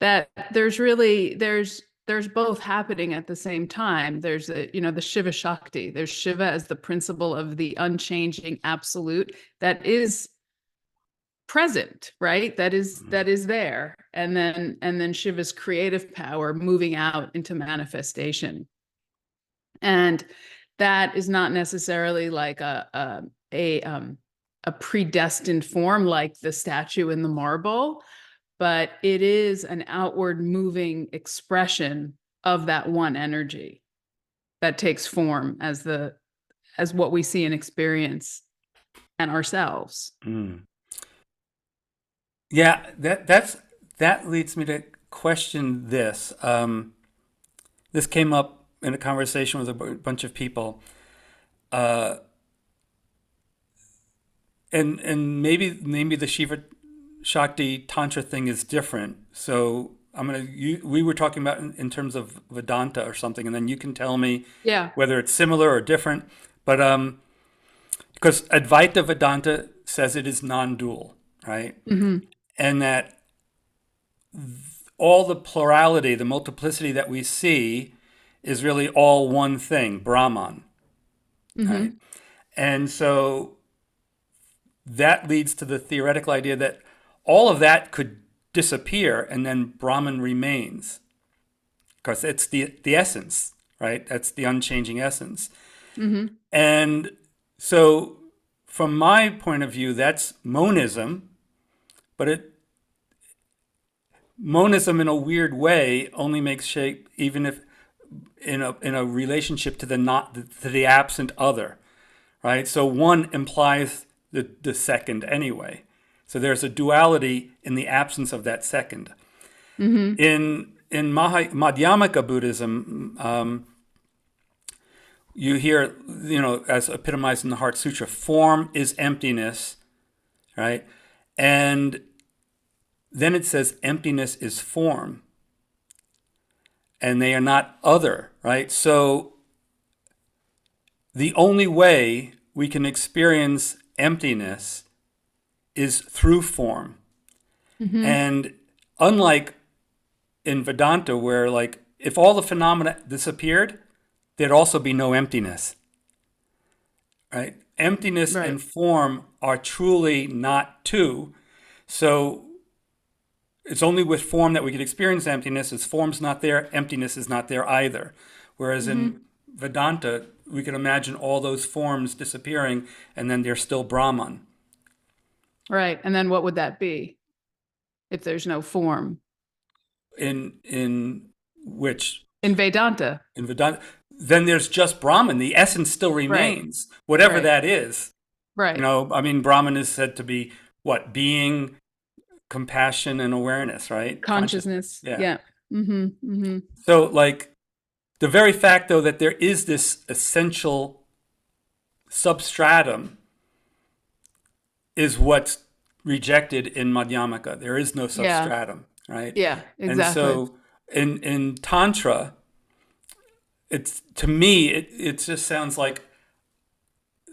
that there's both happening at the same time. There's the Shiva Shakti. There's Shiva as the principle of the unchanging absolute that is present, right? That is there. And then Shiva's creative power moving out into manifestation. And that is not necessarily like a predestined form like the statue in the marble, but it is an outward moving expression of that one energy that takes form as what we see and experience and ourselves. Mm. Yeah, that leads me to question this. This came up in a conversation with a bunch of people, uh, and maybe the Shiva Shakti Tantra thing is different. So we were talking about in terms of Vedanta or something, and then you can tell me Yeah. whether it's similar or different. But because Advaita Vedanta says it is non-dual, right? Mm-hmm. And that all the plurality, the multiplicity that we see is really all one thing, Brahman, right? Mm-hmm. And so that leads to the theoretical idea that all of that could disappear and then Brahman remains. Because it's the essence, right? That's the unchanging essence. Mm-hmm. And so from my point of view, that's monism, but monism in a weird way only makes shape even if in a relationship to the absent other, right? So one implies the second anyway. So there's a duality in the absence of that second. Mm-hmm. In Madhyamaka Buddhism, you hear, as epitomized in the Heart Sutra, form is emptiness, right? And then it says emptiness is form, and they are not other, right? So the only way we can experience emptiness is through form. Mm-hmm. And unlike in Vedanta, where like if all the phenomena disappeared, there'd also be no emptiness, right? Emptiness Right. and form are truly not two. So it's only with form that we can experience emptiness. As form's not there, emptiness is not there either. Whereas Mm-hmm. in Vedanta, we can imagine all those forms disappearing and then there's still Brahman. Right. And then what would that be if there's no form? In which In Vedanta. in Vedanta, then there's just Brahman. The essence still Right. remains, whatever Right. that is. Right. I mean, Brahman is said to be what? Being, compassion, and awareness, right? Consciousness. Consciousness. Yeah. Yeah. Mm-hmm. Mm-hmm. So, like, the very fact, though, that there is this essential substratum is what's rejected in Madhyamaka. There is no Yeah. substratum, right? Yeah. And Exactly. so, in Tantra, it's to me, it just sounds like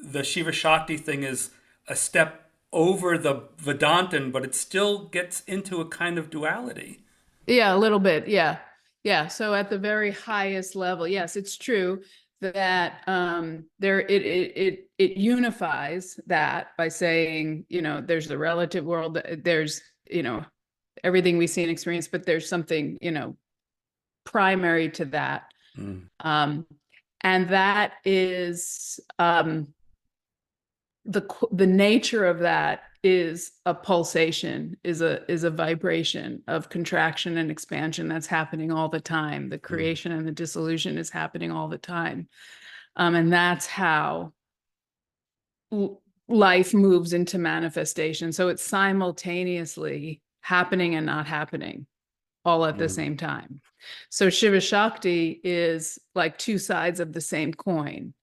the Shiva Shakti thing is a step over the Vedantan, but it still gets into a kind of duality. Yeah, a little bit. Yeah. Yeah. So at the very highest level, yes, it's true that it unifies that by saying, there's the relative world, there's, everything we see and experience, but there's something, primary to that. Mm. Um, and that is the nature of that is a pulsation, is a vibration of contraction and expansion that's happening all the time. The Mm. creation and the dissolution is happening all the time. And that's how life moves into manifestation. So it's simultaneously happening and not happening all at the Mm. same time. So Shiva Shakti is like two sides of the same coin.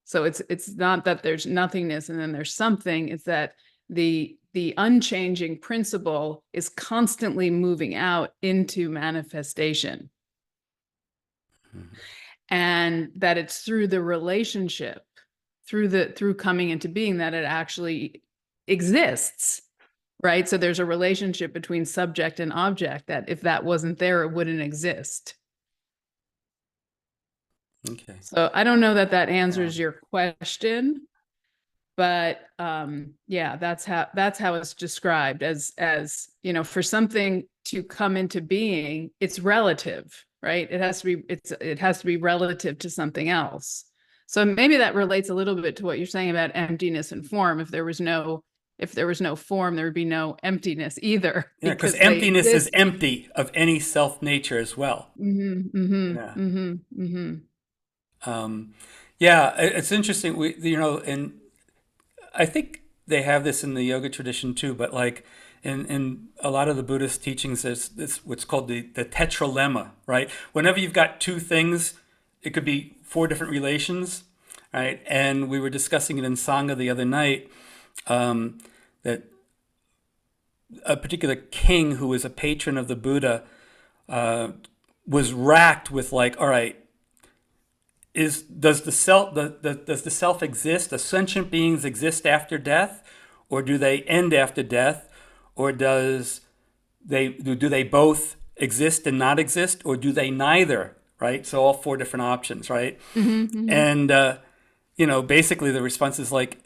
So it's not that there's nothingness and then there's something, it's that the unchanging principle is constantly moving out into manifestation. Mm. And that it's through the relationship, through coming into being, that it actually exists. Right. So there's a relationship between subject and object that if that wasn't there, it wouldn't exist. Okay. So I don't know that Yeah. answers your question, but yeah, that's how it's described as for something to come into being, it's relative, right? It has to be relative to something else. So maybe that relates a little bit to what you're saying about emptiness and form. If there was no form, there would be no emptiness either, Yeah, because because they emptiness is exist. empty of any self nature as well. Mm-hmm, mm-hmm, Yeah. mm-hmm, mm-hmm. Yeah, it's interesting. And I think they have this in the yoga tradition too, but like in a lot of the Buddhist teachings, there's this what's called the tetralemma, right? Whenever you've got two things, it could be four different relations, right? And we were discussing it in Sangha the other night, that a particular king who was a patron of the Buddha was racked with like, all right, does the self exist? Does sentient beings exist after death, or do they end after death, or do they both exist and not exist, or do they neither? Right. So all four different options. Right. Mm-hmm, mm-hmm. And basically the response is like,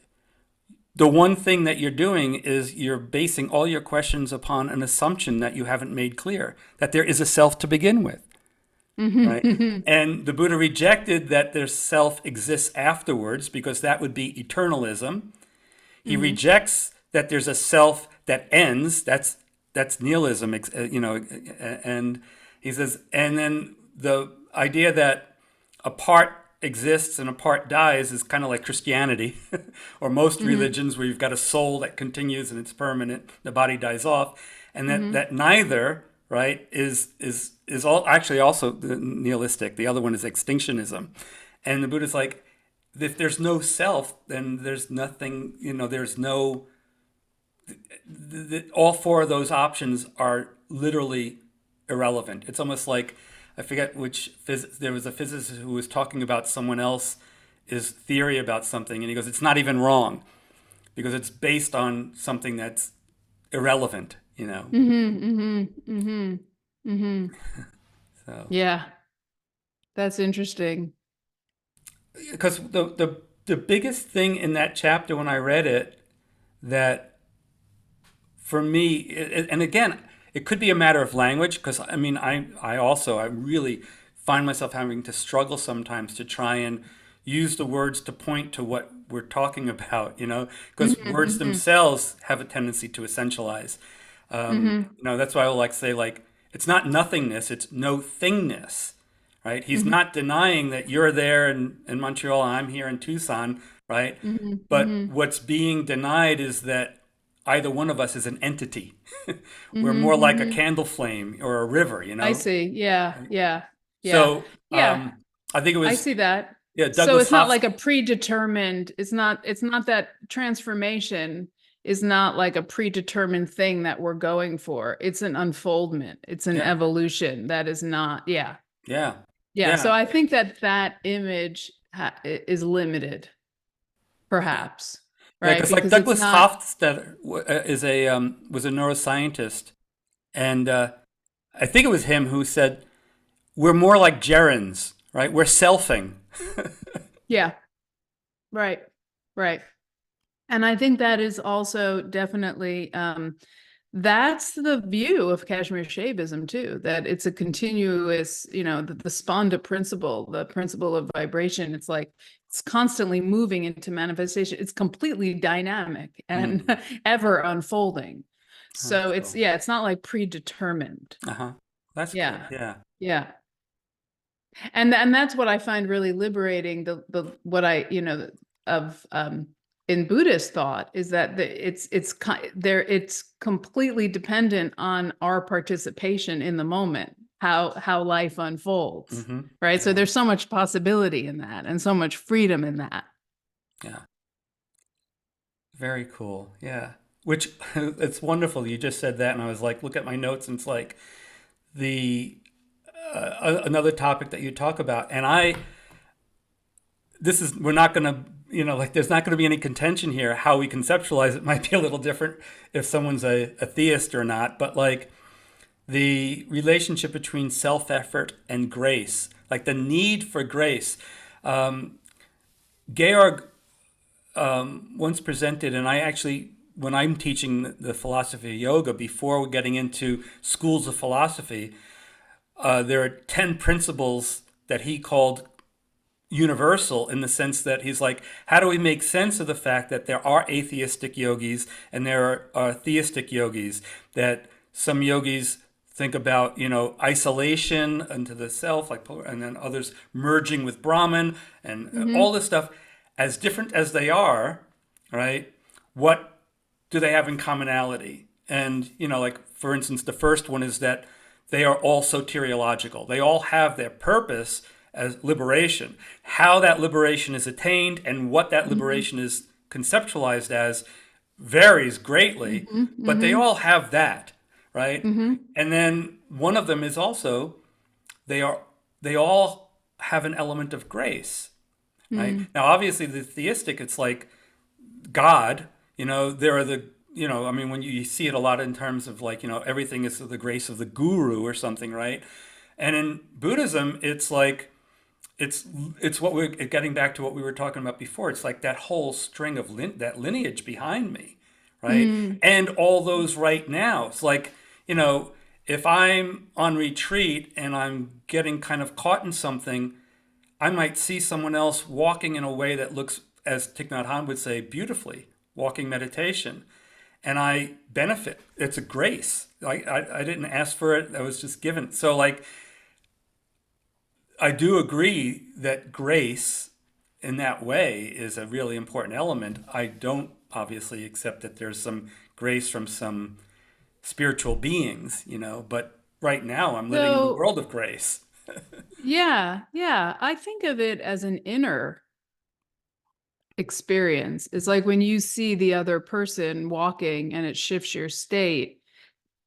the one thing that you're doing is you're basing all your questions upon an assumption that you haven't made clear, that there is a self to begin with. Right? Mm-hmm. And the Buddha rejected that their self exists afterwards because that would be eternalism. He Mm-hmm. rejects that there's a self that ends. That's nihilism, and he says, and then the idea that a part exists and a part dies is kind of like Christianity or most Mm-hmm. religions, where you've got a soul that continues and it's permanent, the body dies off, and that Mm-hmm. that neither, right, is all actually also the nihilistic. The other one is extinctionism, and the Buddha's like, if there's no self, then there's nothing. There's no. All four of those options are literally irrelevant. It's almost like, I forget which there was a physicist who was talking about someone else's theory about something, and he goes, "It's not even wrong because it's based on something that's irrelevant." Mm-hmm. Mm-hmm. Mm-hmm. Mm-hmm. So Yeah, that's interesting. because the biggest thing in that chapter when I read it, that for me, and again, it could be a matter of language, because I mean, I really find myself having to struggle sometimes to try and use the words to point to what we're talking about, because Mm-hmm. words Mm-hmm. themselves have a tendency to essentialize. Mm-hmm. That's why I like to say, like, it's not nothingness, it's no thingness, right? He's Mm-hmm. not denying that you're there in Montreal and I'm here in Tucson, right? Mm-hmm. But Mm-hmm. what's being denied is that either one of us is an entity. We're more Mm-hmm. like a Mm-hmm. candle flame or a river, I see. Yeah, yeah, yeah, So yeah. I think it I was, see that. yeah, So Douglas it's not like Hofstadter. a predetermined, it's not that transformation is not like a predetermined thing that we're going for. It's an unfoldment. It's an Yeah, evolution that is not, yeah. yeah, Yeah. So yeah, I think that that image is limited, perhaps, yeah. right? Because like Because it's Douglas not, Hofstadter is a was a neuroscientist, and I think it was him who said we're more like gerunds, right? We're selfing. yeah, right, right. And I think that is also definitely that's the view of Kashmir Shaivism too, that it's a continuous, the Spanda principle, the principle of vibration. It's like it's constantly moving into manifestation. It's completely dynamic and Mm, ever unfolding. So that's it's cool. yeah, it's not like predetermined. Uh-huh. That's cool. Yeah. Yeah. Yeah. And that's what I find really liberating, the what I of in Buddhist thought is that it's completely dependent on our participation in the moment, how life unfolds, Mm-hmm. right? So Yeah. there's so much possibility in that and so much freedom in that. Yeah. Very cool. Yeah. Which it's wonderful. You just said that, and I was like, look at my notes, and it's like the another topic that you talk about, and we're not going to, like, there's not going to be any contention here. How we conceptualize it might be a little different if someone's a theist or not, but like the relationship between self effort and grace, like the need for grace. Georg once presented, and I actually, when I'm teaching the philosophy of yoga, before we're getting into schools of philosophy, there are 10 principles that he called universal, in the sense that he's like, how do we make sense of the fact that there are atheistic yogis and there are theistic yogis, that some yogis think about, isolation into the self, like, and then others merging with Brahman, and all Mm-hmm. this stuff, as different as they are, right? What do they have in commonality? And, like, for instance, the first one is that they are all soteriological. They all have their purpose as liberation. How that liberation is attained and what that Mm-hmm. liberation is conceptualized as varies greatly, Mm-hmm. but they Mm-hmm. all have that, right? Mm-hmm. And then one of them is also, they are they all have an element of grace, right? Mm-hmm. Now, obviously, the theistic, it's like God, there are I mean, when you see it a lot in terms of, like, everything is the grace of the guru or something, right? And in Buddhism, it's like, it's it's what we're getting back to what we were talking about before. It's like that whole string of that lineage behind me, right? Mm-hmm. And all those right now. It's like, you know, if I'm on retreat and I'm getting kind of caught in something, I might see someone else walking in a way that looks, as Thich Nhat Hanh would say, beautifully, walking meditation. And I benefit. It's a grace. I didn't ask for it. I was just given. So, like, I do agree that grace in that way is a really important element. I don't obviously accept that there's some grace from some spiritual beings, but right now I'm living in the So, world of grace. yeah, yeah, I think of it as an inner experience. It's like when you see the other person walking and it shifts your state.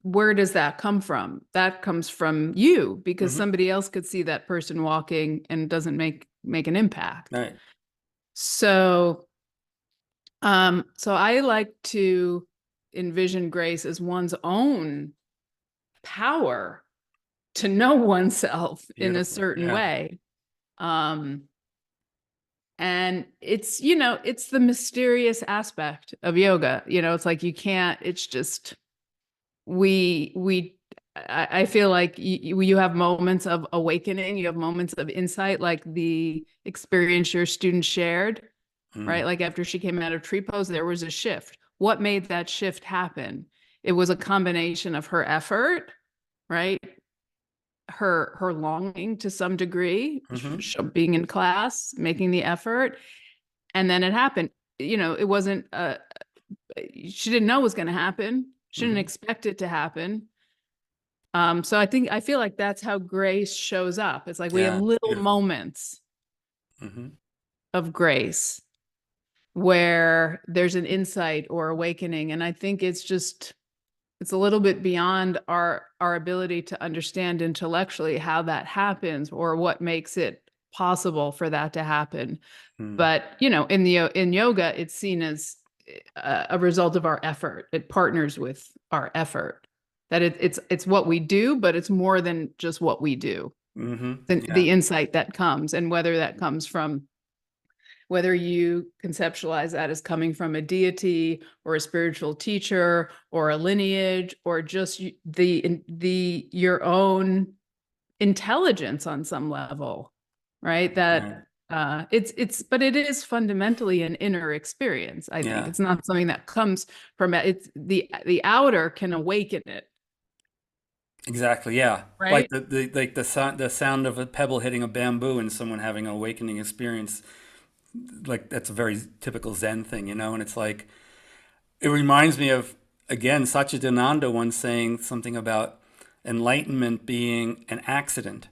Where does that come from? That comes from you because Hmm. somebody else could see that person walking and it doesn't make an impact. Right. So, so I like to envision grace as one's own power to know oneself in a Beautiful. certain Yeah. way. Um, and it's the mysterious aspect of yoga. It's like you can't, it's just, I feel like you have moments of awakening, you have moments of insight, like the experience your student shared, Mm. right? Like after she came out of tree pose, there was a shift. What made that shift happen? It was a combination of her effort, right? Her longing to some degree, Hmm. being in class, making the effort, and then it happened. It wasn't she didn't know it was going to happen. She didn't Hmm. expect it to happen. So I feel like that's how grace shows up. It's like we have Yeah. little Beautiful. moments Hmm. of grace where there's an insight or awakening. And I think it's a little bit beyond our ability to understand intellectually how that happens or what makes it possible for that to happen. Mm. But in yoga, it's seen as a result of our effort. It partners with our effort. That it's what we do, but it's more than just what we do. Hmm. Yeah. The insight that comes, and whether that comes from whether you conceptualize that as coming from a deity or a spiritual teacher or a lineage or just the your own intelligence on some level, right? Right. That it's but it is fundamentally an inner experience. I think Yeah. it's not something that comes from it. It's the outer can awaken it, Exactly. Yeah. Like right? the sound of a pebble hitting a bamboo and someone having an awakening experience. Like that's a very typical Zen thing, and it's like it reminds me of, again, Satchidananda once saying something about enlightenment being an accident,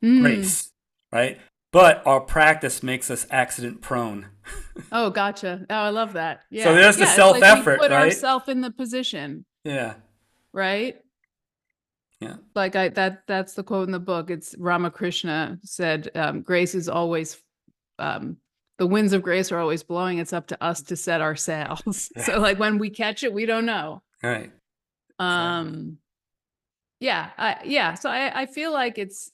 Mm. grace, right? But our practice makes us accident prone. Oh, gotcha. Oh, I love that. So Yeah. there's the Yeah. It's self like we effort, put right? ourselves in the position, Yeah. right? Yeah. Like that's the quote in the book. It's Ramakrishna said, grace is always the winds of grace are always blowing. It's up to us to set our sails. Yeah. So like when we catch it, we don't know. All right. Exactly. Um yeah. So I feel like it's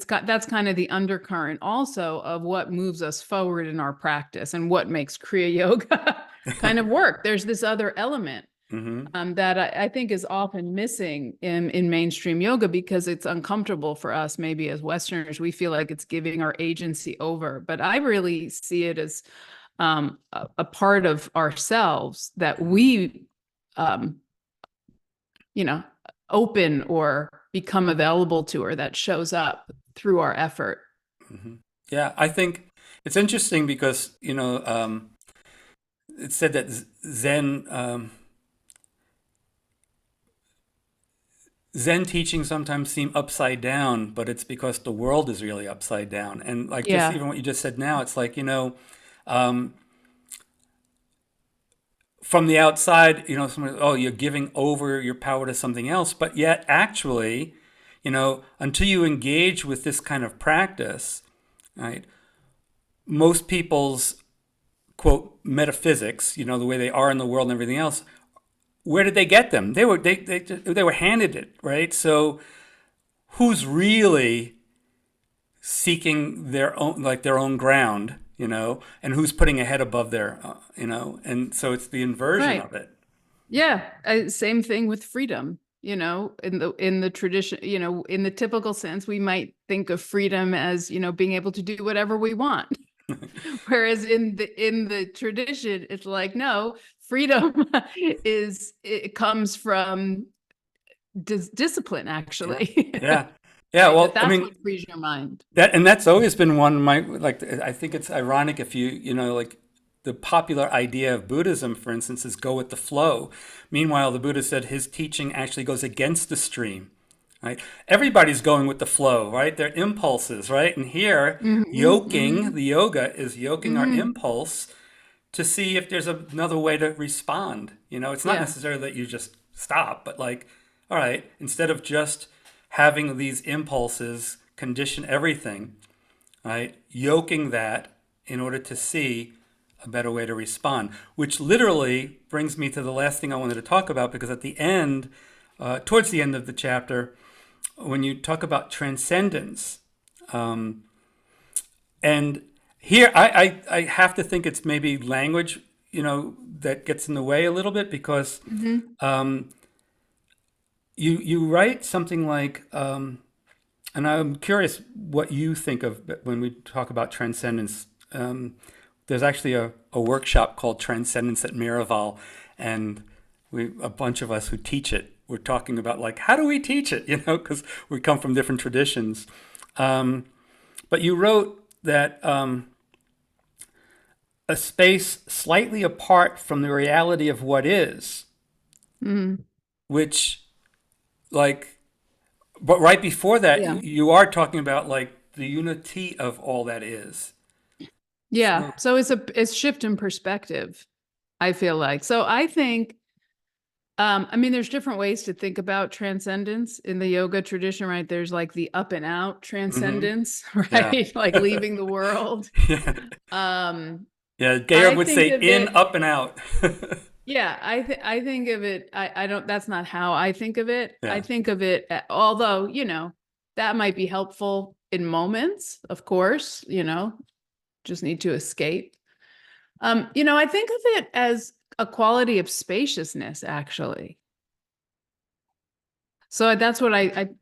got that's kind of the undercurrent also of what moves us forward in our practice and what makes Kriya Yoga kind of work. There's this other element Mm-hmm. that I think is often missing in mainstream yoga because it's uncomfortable for us, maybe as Westerners. We feel like it's giving our agency over. But I really see it as a part of ourselves that we, um, you know, open or become available to, or that shows up through our effort. Mm-hmm. Yeah. I think it's interesting because, it's said that Zen teachings sometimes seem upside down, but it's because the world is really upside down. And like just Yeah. even what you just said now, it's like, um, from the outside, someone, oh, you're giving over your power to something else. But yet, actually, until you engage with this kind of practice, right, most people's, quote, metaphysics, the way they are in the world and everything else, where did they get them? They were handed it, right? So who's really seeking their own ground, and who's putting a head above their, and so it's the inversion Right. of it. Yeah, same thing with freedom. In the tradition, in the typical sense, we might think of freedom as, being able to do whatever we want. Whereas in the tradition, it's like, no, freedom it comes from discipline, Yeah, actually. yeah. Yeah, right? That well, I that's mean, what frees your mind. that's always been one of my, like, I think it's ironic if like the popular idea of Buddhism, for instance, is go with the flow. Meanwhile, the Buddha said his teaching actually goes against the stream, right? Everybody's going with the flow, right? They're impulses, right? And here, Hmm. yoking, Hmm. the yoga is yoking our Hmm. impulse to see if there's another way to respond. It's not Yeah. necessarily that you just stop, but like, all right, instead of just having these impulses condition everything, right? Yoking that in order to see a better way to respond, which literally brings me to the last thing I wanted to talk about, because at the end, towards the end of the chapter, when you talk about transcendence, and here I have to think it's maybe language, that gets in the way a little bit, because Hmm. you write something like, and I'm curious what you think of when we talk about transcendence. There's actually a workshop called Transcendence at Miraval, and a bunch of us who teach it, we're talking about like, how do we teach it? Because we come from different traditions. But you wrote that a space slightly apart from the reality of what is, Hmm. which, like, but right before that, Yeah. you are talking about like the unity of all that is. Yeah. So, So it's shift in perspective, I feel like. So I think I mean, there's different ways to think about transcendence in the yoga tradition, right? There's like the up and out hmm transcendence, yeah. right? Like leaving the world. Yeah. Um, Yeah. Georg I would think say of in, it, up, and out. yeah, I think of it, I don't, that's not how I think of it. I Yeah. think of it, although, that might be helpful in moments, of course, just need to escape. I think of it as a quality of spaciousness, actually. So that's what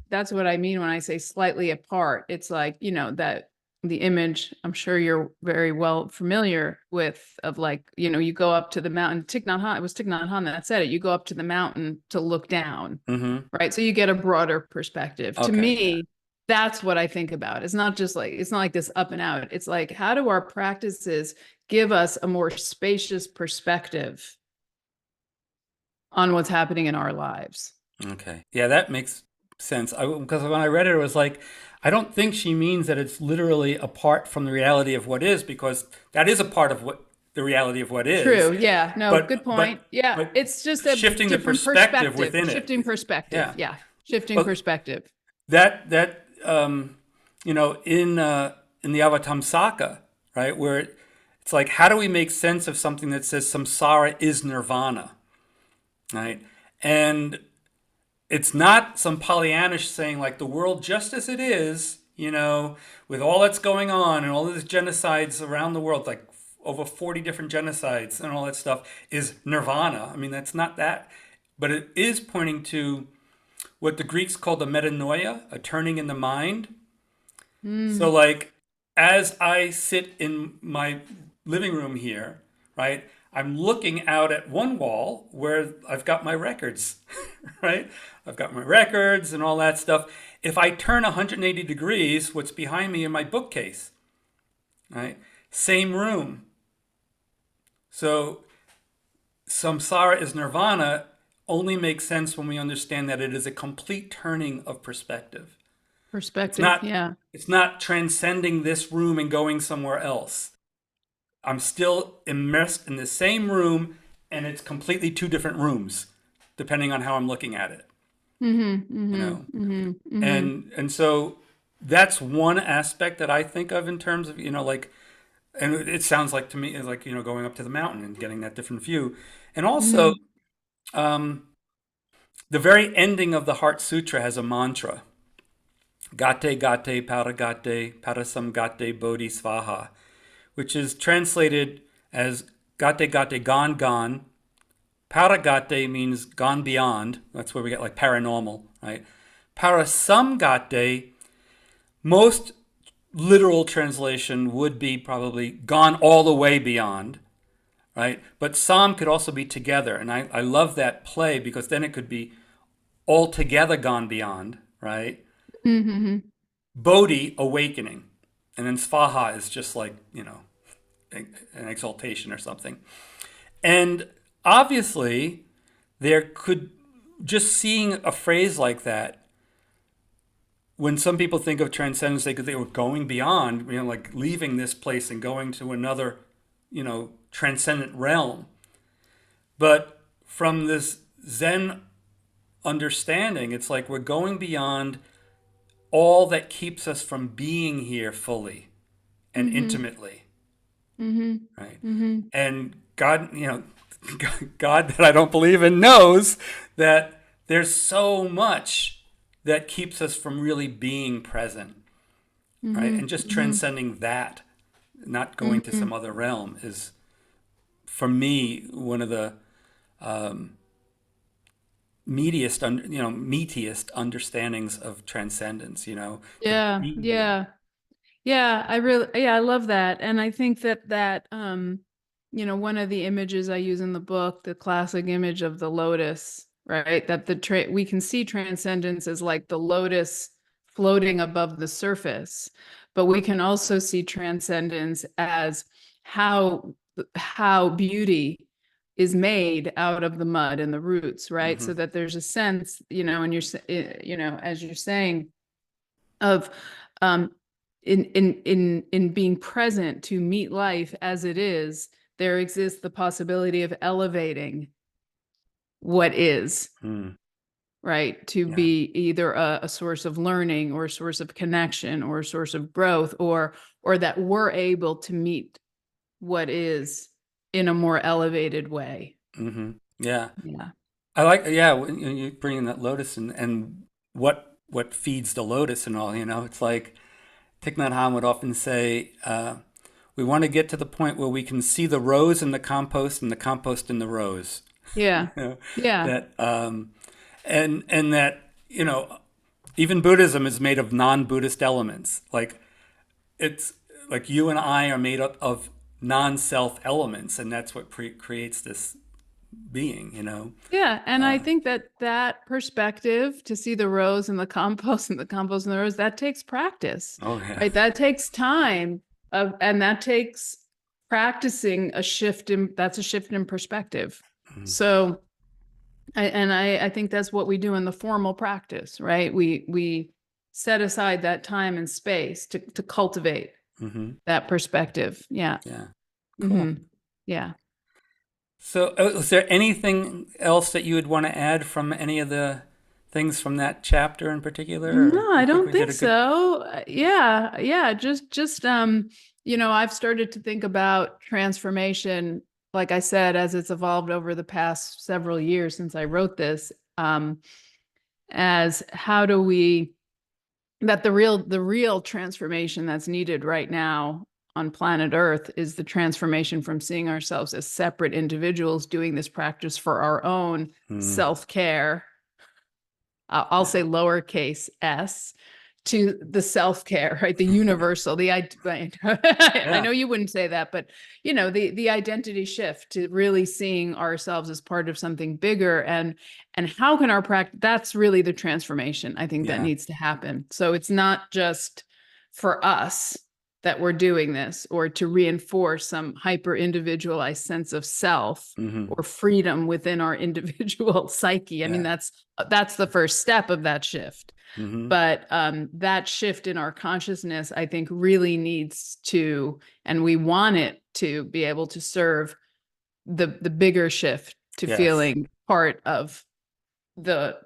that's what I mean when I say slightly apart. It's like, that the image I'm sure you're very well familiar with, of like, you go up to the mountain. Thich Nhat Hanh, it was Thich Nhat Hanh that said it. You go up to the mountain to look down, hmm right? So you get a broader perspective. To Okay. Yeah. me, that's what I think about. It's not like this up and out. It's like, how do our practices give us a more spacious perspective on what's happening in our lives? Okay. Yeah, that makes sense. Because when I read it, it was like, I don't think she means that it's literally apart from the reality of what is, because that is a part of what the reality of what is. True. Yeah. No, good But point. Yeah. but It's just a shifting the different perspective perspective, within it. shifting perspective. Yeah. Yeah. Shifting Well, perspective. that in the Avatamsaka, right, where it's like, how do we make sense of something that says samsara is nirvana, right? And it's not some Pollyannish saying like the world just as it is, with all that's going on and all these genocides around the world, like over 40 different genocides and all that stuff, is nirvana. I mean, that's not that. But it is pointing to what the Greeks called the metanoia, a turning in the mind. So, Mm. like, as I sit in my living room here, right, I'm looking out at one wall where I've got my records, right? I've got my records and all that stuff. If I turn 180 degrees, what's behind me in my bookcase, right? Same room. So, samsara is nirvana only makes sense when we understand that it is a complete turning of perspective. It's Perspective. not Yeah. it's not transcending this room and going somewhere else. I'm still immersed in the same room, and it's completely two different rooms depending on how I'm looking at it, Mm-hmm. you Mm-hmm. know. Mm-hmm. Mm-hmm. And so that's one aspect that I think of in terms of, like, and it sounds like to me like, going up to the mountain and getting that different view. And also Mm-hmm. um the very ending of the Heart Sutra has a mantra. Gate gate paragate parasam gate bodhi svaha, which is translated as gate gate gone gone. Paragate means gone beyond. That's where we get like paranormal, right? Parasam gate, most literal translation would be probably gone all the way beyond, right? But sam could also be together. And I love that play, because then it could be altogether gone beyond, right? Mm-hmm. Bodhi, awakening. And then Svaha is just like, an exaltation or something. And obviously, there could, just seeing a phrase like that, when some people think of transcendence, they were going beyond, like leaving this place and going to another, transcendent realm. But from this Zen understanding, it's like we're going beyond all that keeps us from being here fully and Mm-hmm. intimately, Mm-hmm. right? Mm-hmm. And God, God that I don't believe in knows that there's so much that keeps us from really being present, right? Mm-hmm. And just Mm-hmm. transcending that, not going to Mm-hmm. some other realm, is for me one of the meatiest understandings of transcendence. To Yeah, be here. yeah. Yeah, I love that. And I think that one of the images I use in the book, the classic image of the lotus, right? That we can see transcendence as like the lotus floating above the surface, but we can also see transcendence as how how beauty is made out of the mud and the roots, right? Mm-hmm. So that there's a sense, and as you're saying, of um, in being present to meet life as it is, there exists the possibility of elevating what is, Mm. right? To Yeah. be either a source of learning or a source of connection or a source of growth, or that we're able to meet what is in a more elevated way. Mm-hmm. Yeah. Yeah. I like, yeah, when you bring in that lotus and what feeds the lotus and all, it's like Thich Nhat Hanh would often say, we want to get to the point where we can see the rose in the compost and the compost in the rose. Yeah. You know, Yeah. that and that even Buddhism is made of non-Buddhist elements. Like it's like you and I are made up of non-self elements, and that's what creates this being. Yeah, and I think that that perspective to see the rose and the compost and the compost and the rose, that takes practice, Oh yeah. right? That takes time and that takes practicing that's a shift in perspective. Mm-hmm. So I think that's what we do in the formal practice, right? We set aside that time and space to cultivate Mm-hmm. that perspective. Yeah. Yeah. Cool. Mm-hmm. Yeah. So, is there anything else that you would want to add from any of the things from that chapter in particular, or No, you I think don't we did think a good? so. Yeah, yeah, just I've started to think about transformation, like I said, as it's evolved over the past several years since I wrote this, as how do we that the real transformation that's needed right now on planet Earth is the transformation from seeing ourselves as separate individuals doing this practice for our own Mm, self-care. I'll say yeah. lowercase s, to the self-care, right? The universal, I Yeah. know you wouldn't say that, but the identity shift to really seeing ourselves as part of something bigger, and how can our practice, that's really the transformation I think that Yeah. needs to happen. So it's not just for us that we're doing this or to reinforce some hyper individualized sense of self Mm-hmm. or freedom within our individual psyche. I mean, Yeah. that's the first step of that shift. Mm-hmm. But that shift in our consciousness, I think, really needs to, and we want it to be able to serve the bigger shift to Yes. feeling part of the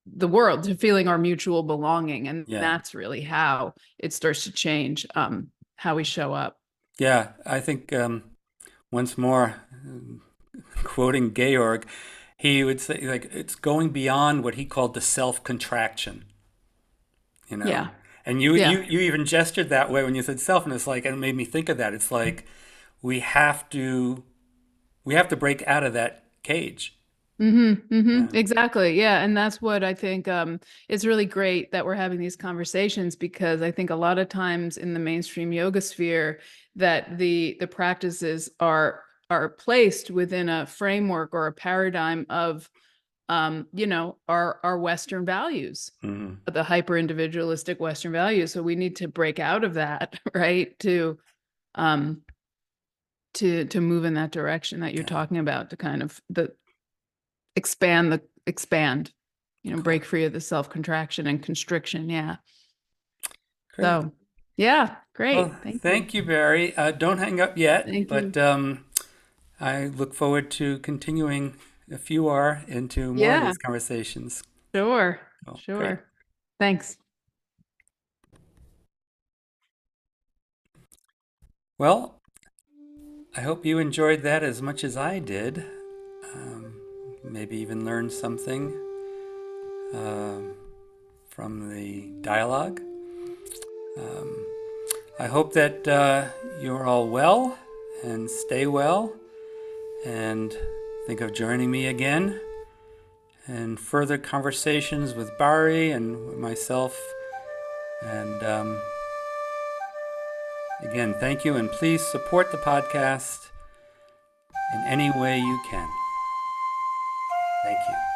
the world, to feeling our mutual belonging, and Yeah. that's really how it starts to change how we show up. Yeah. I think once more, quoting Georg, he would say like it's going beyond what he called the self-contraction. You know, Yeah, and you yeah. you you even gestured that way when you said self, and it's like, and it made me think of that. It's like we have to we have to break out of that cage. Mm-hmm, Yeah. mm-hmm, exactly. Yeah. And that's what I think it's really great that we're having these conversations, because I think a lot of times in the mainstream yoga sphere that the practices are placed within a framework or a paradigm of our Western values, Hmm. the hyper individualistic Western values. So we need to break out of that, right? Um, to move in that direction that you're Yeah. talking about, to kind of expand, Cool. break free of the self-contraction and constriction. Yeah. Great. So, yeah, Well, great. Thank you. thank you, Barry. Don't hang up yet, Thank you. but I look forward to continuing, if you are, into more of Yeah, these conversations. sure. Oh, great. Sure. Thanks. Well, I hope you enjoyed that as much as I did. Maybe even learned something um, from the dialogue. I hope that you're all well and stay well, and think of joining me again and further conversations with Barrie and myself. And again, thank you, and please support the podcast in any way you can. Thank you.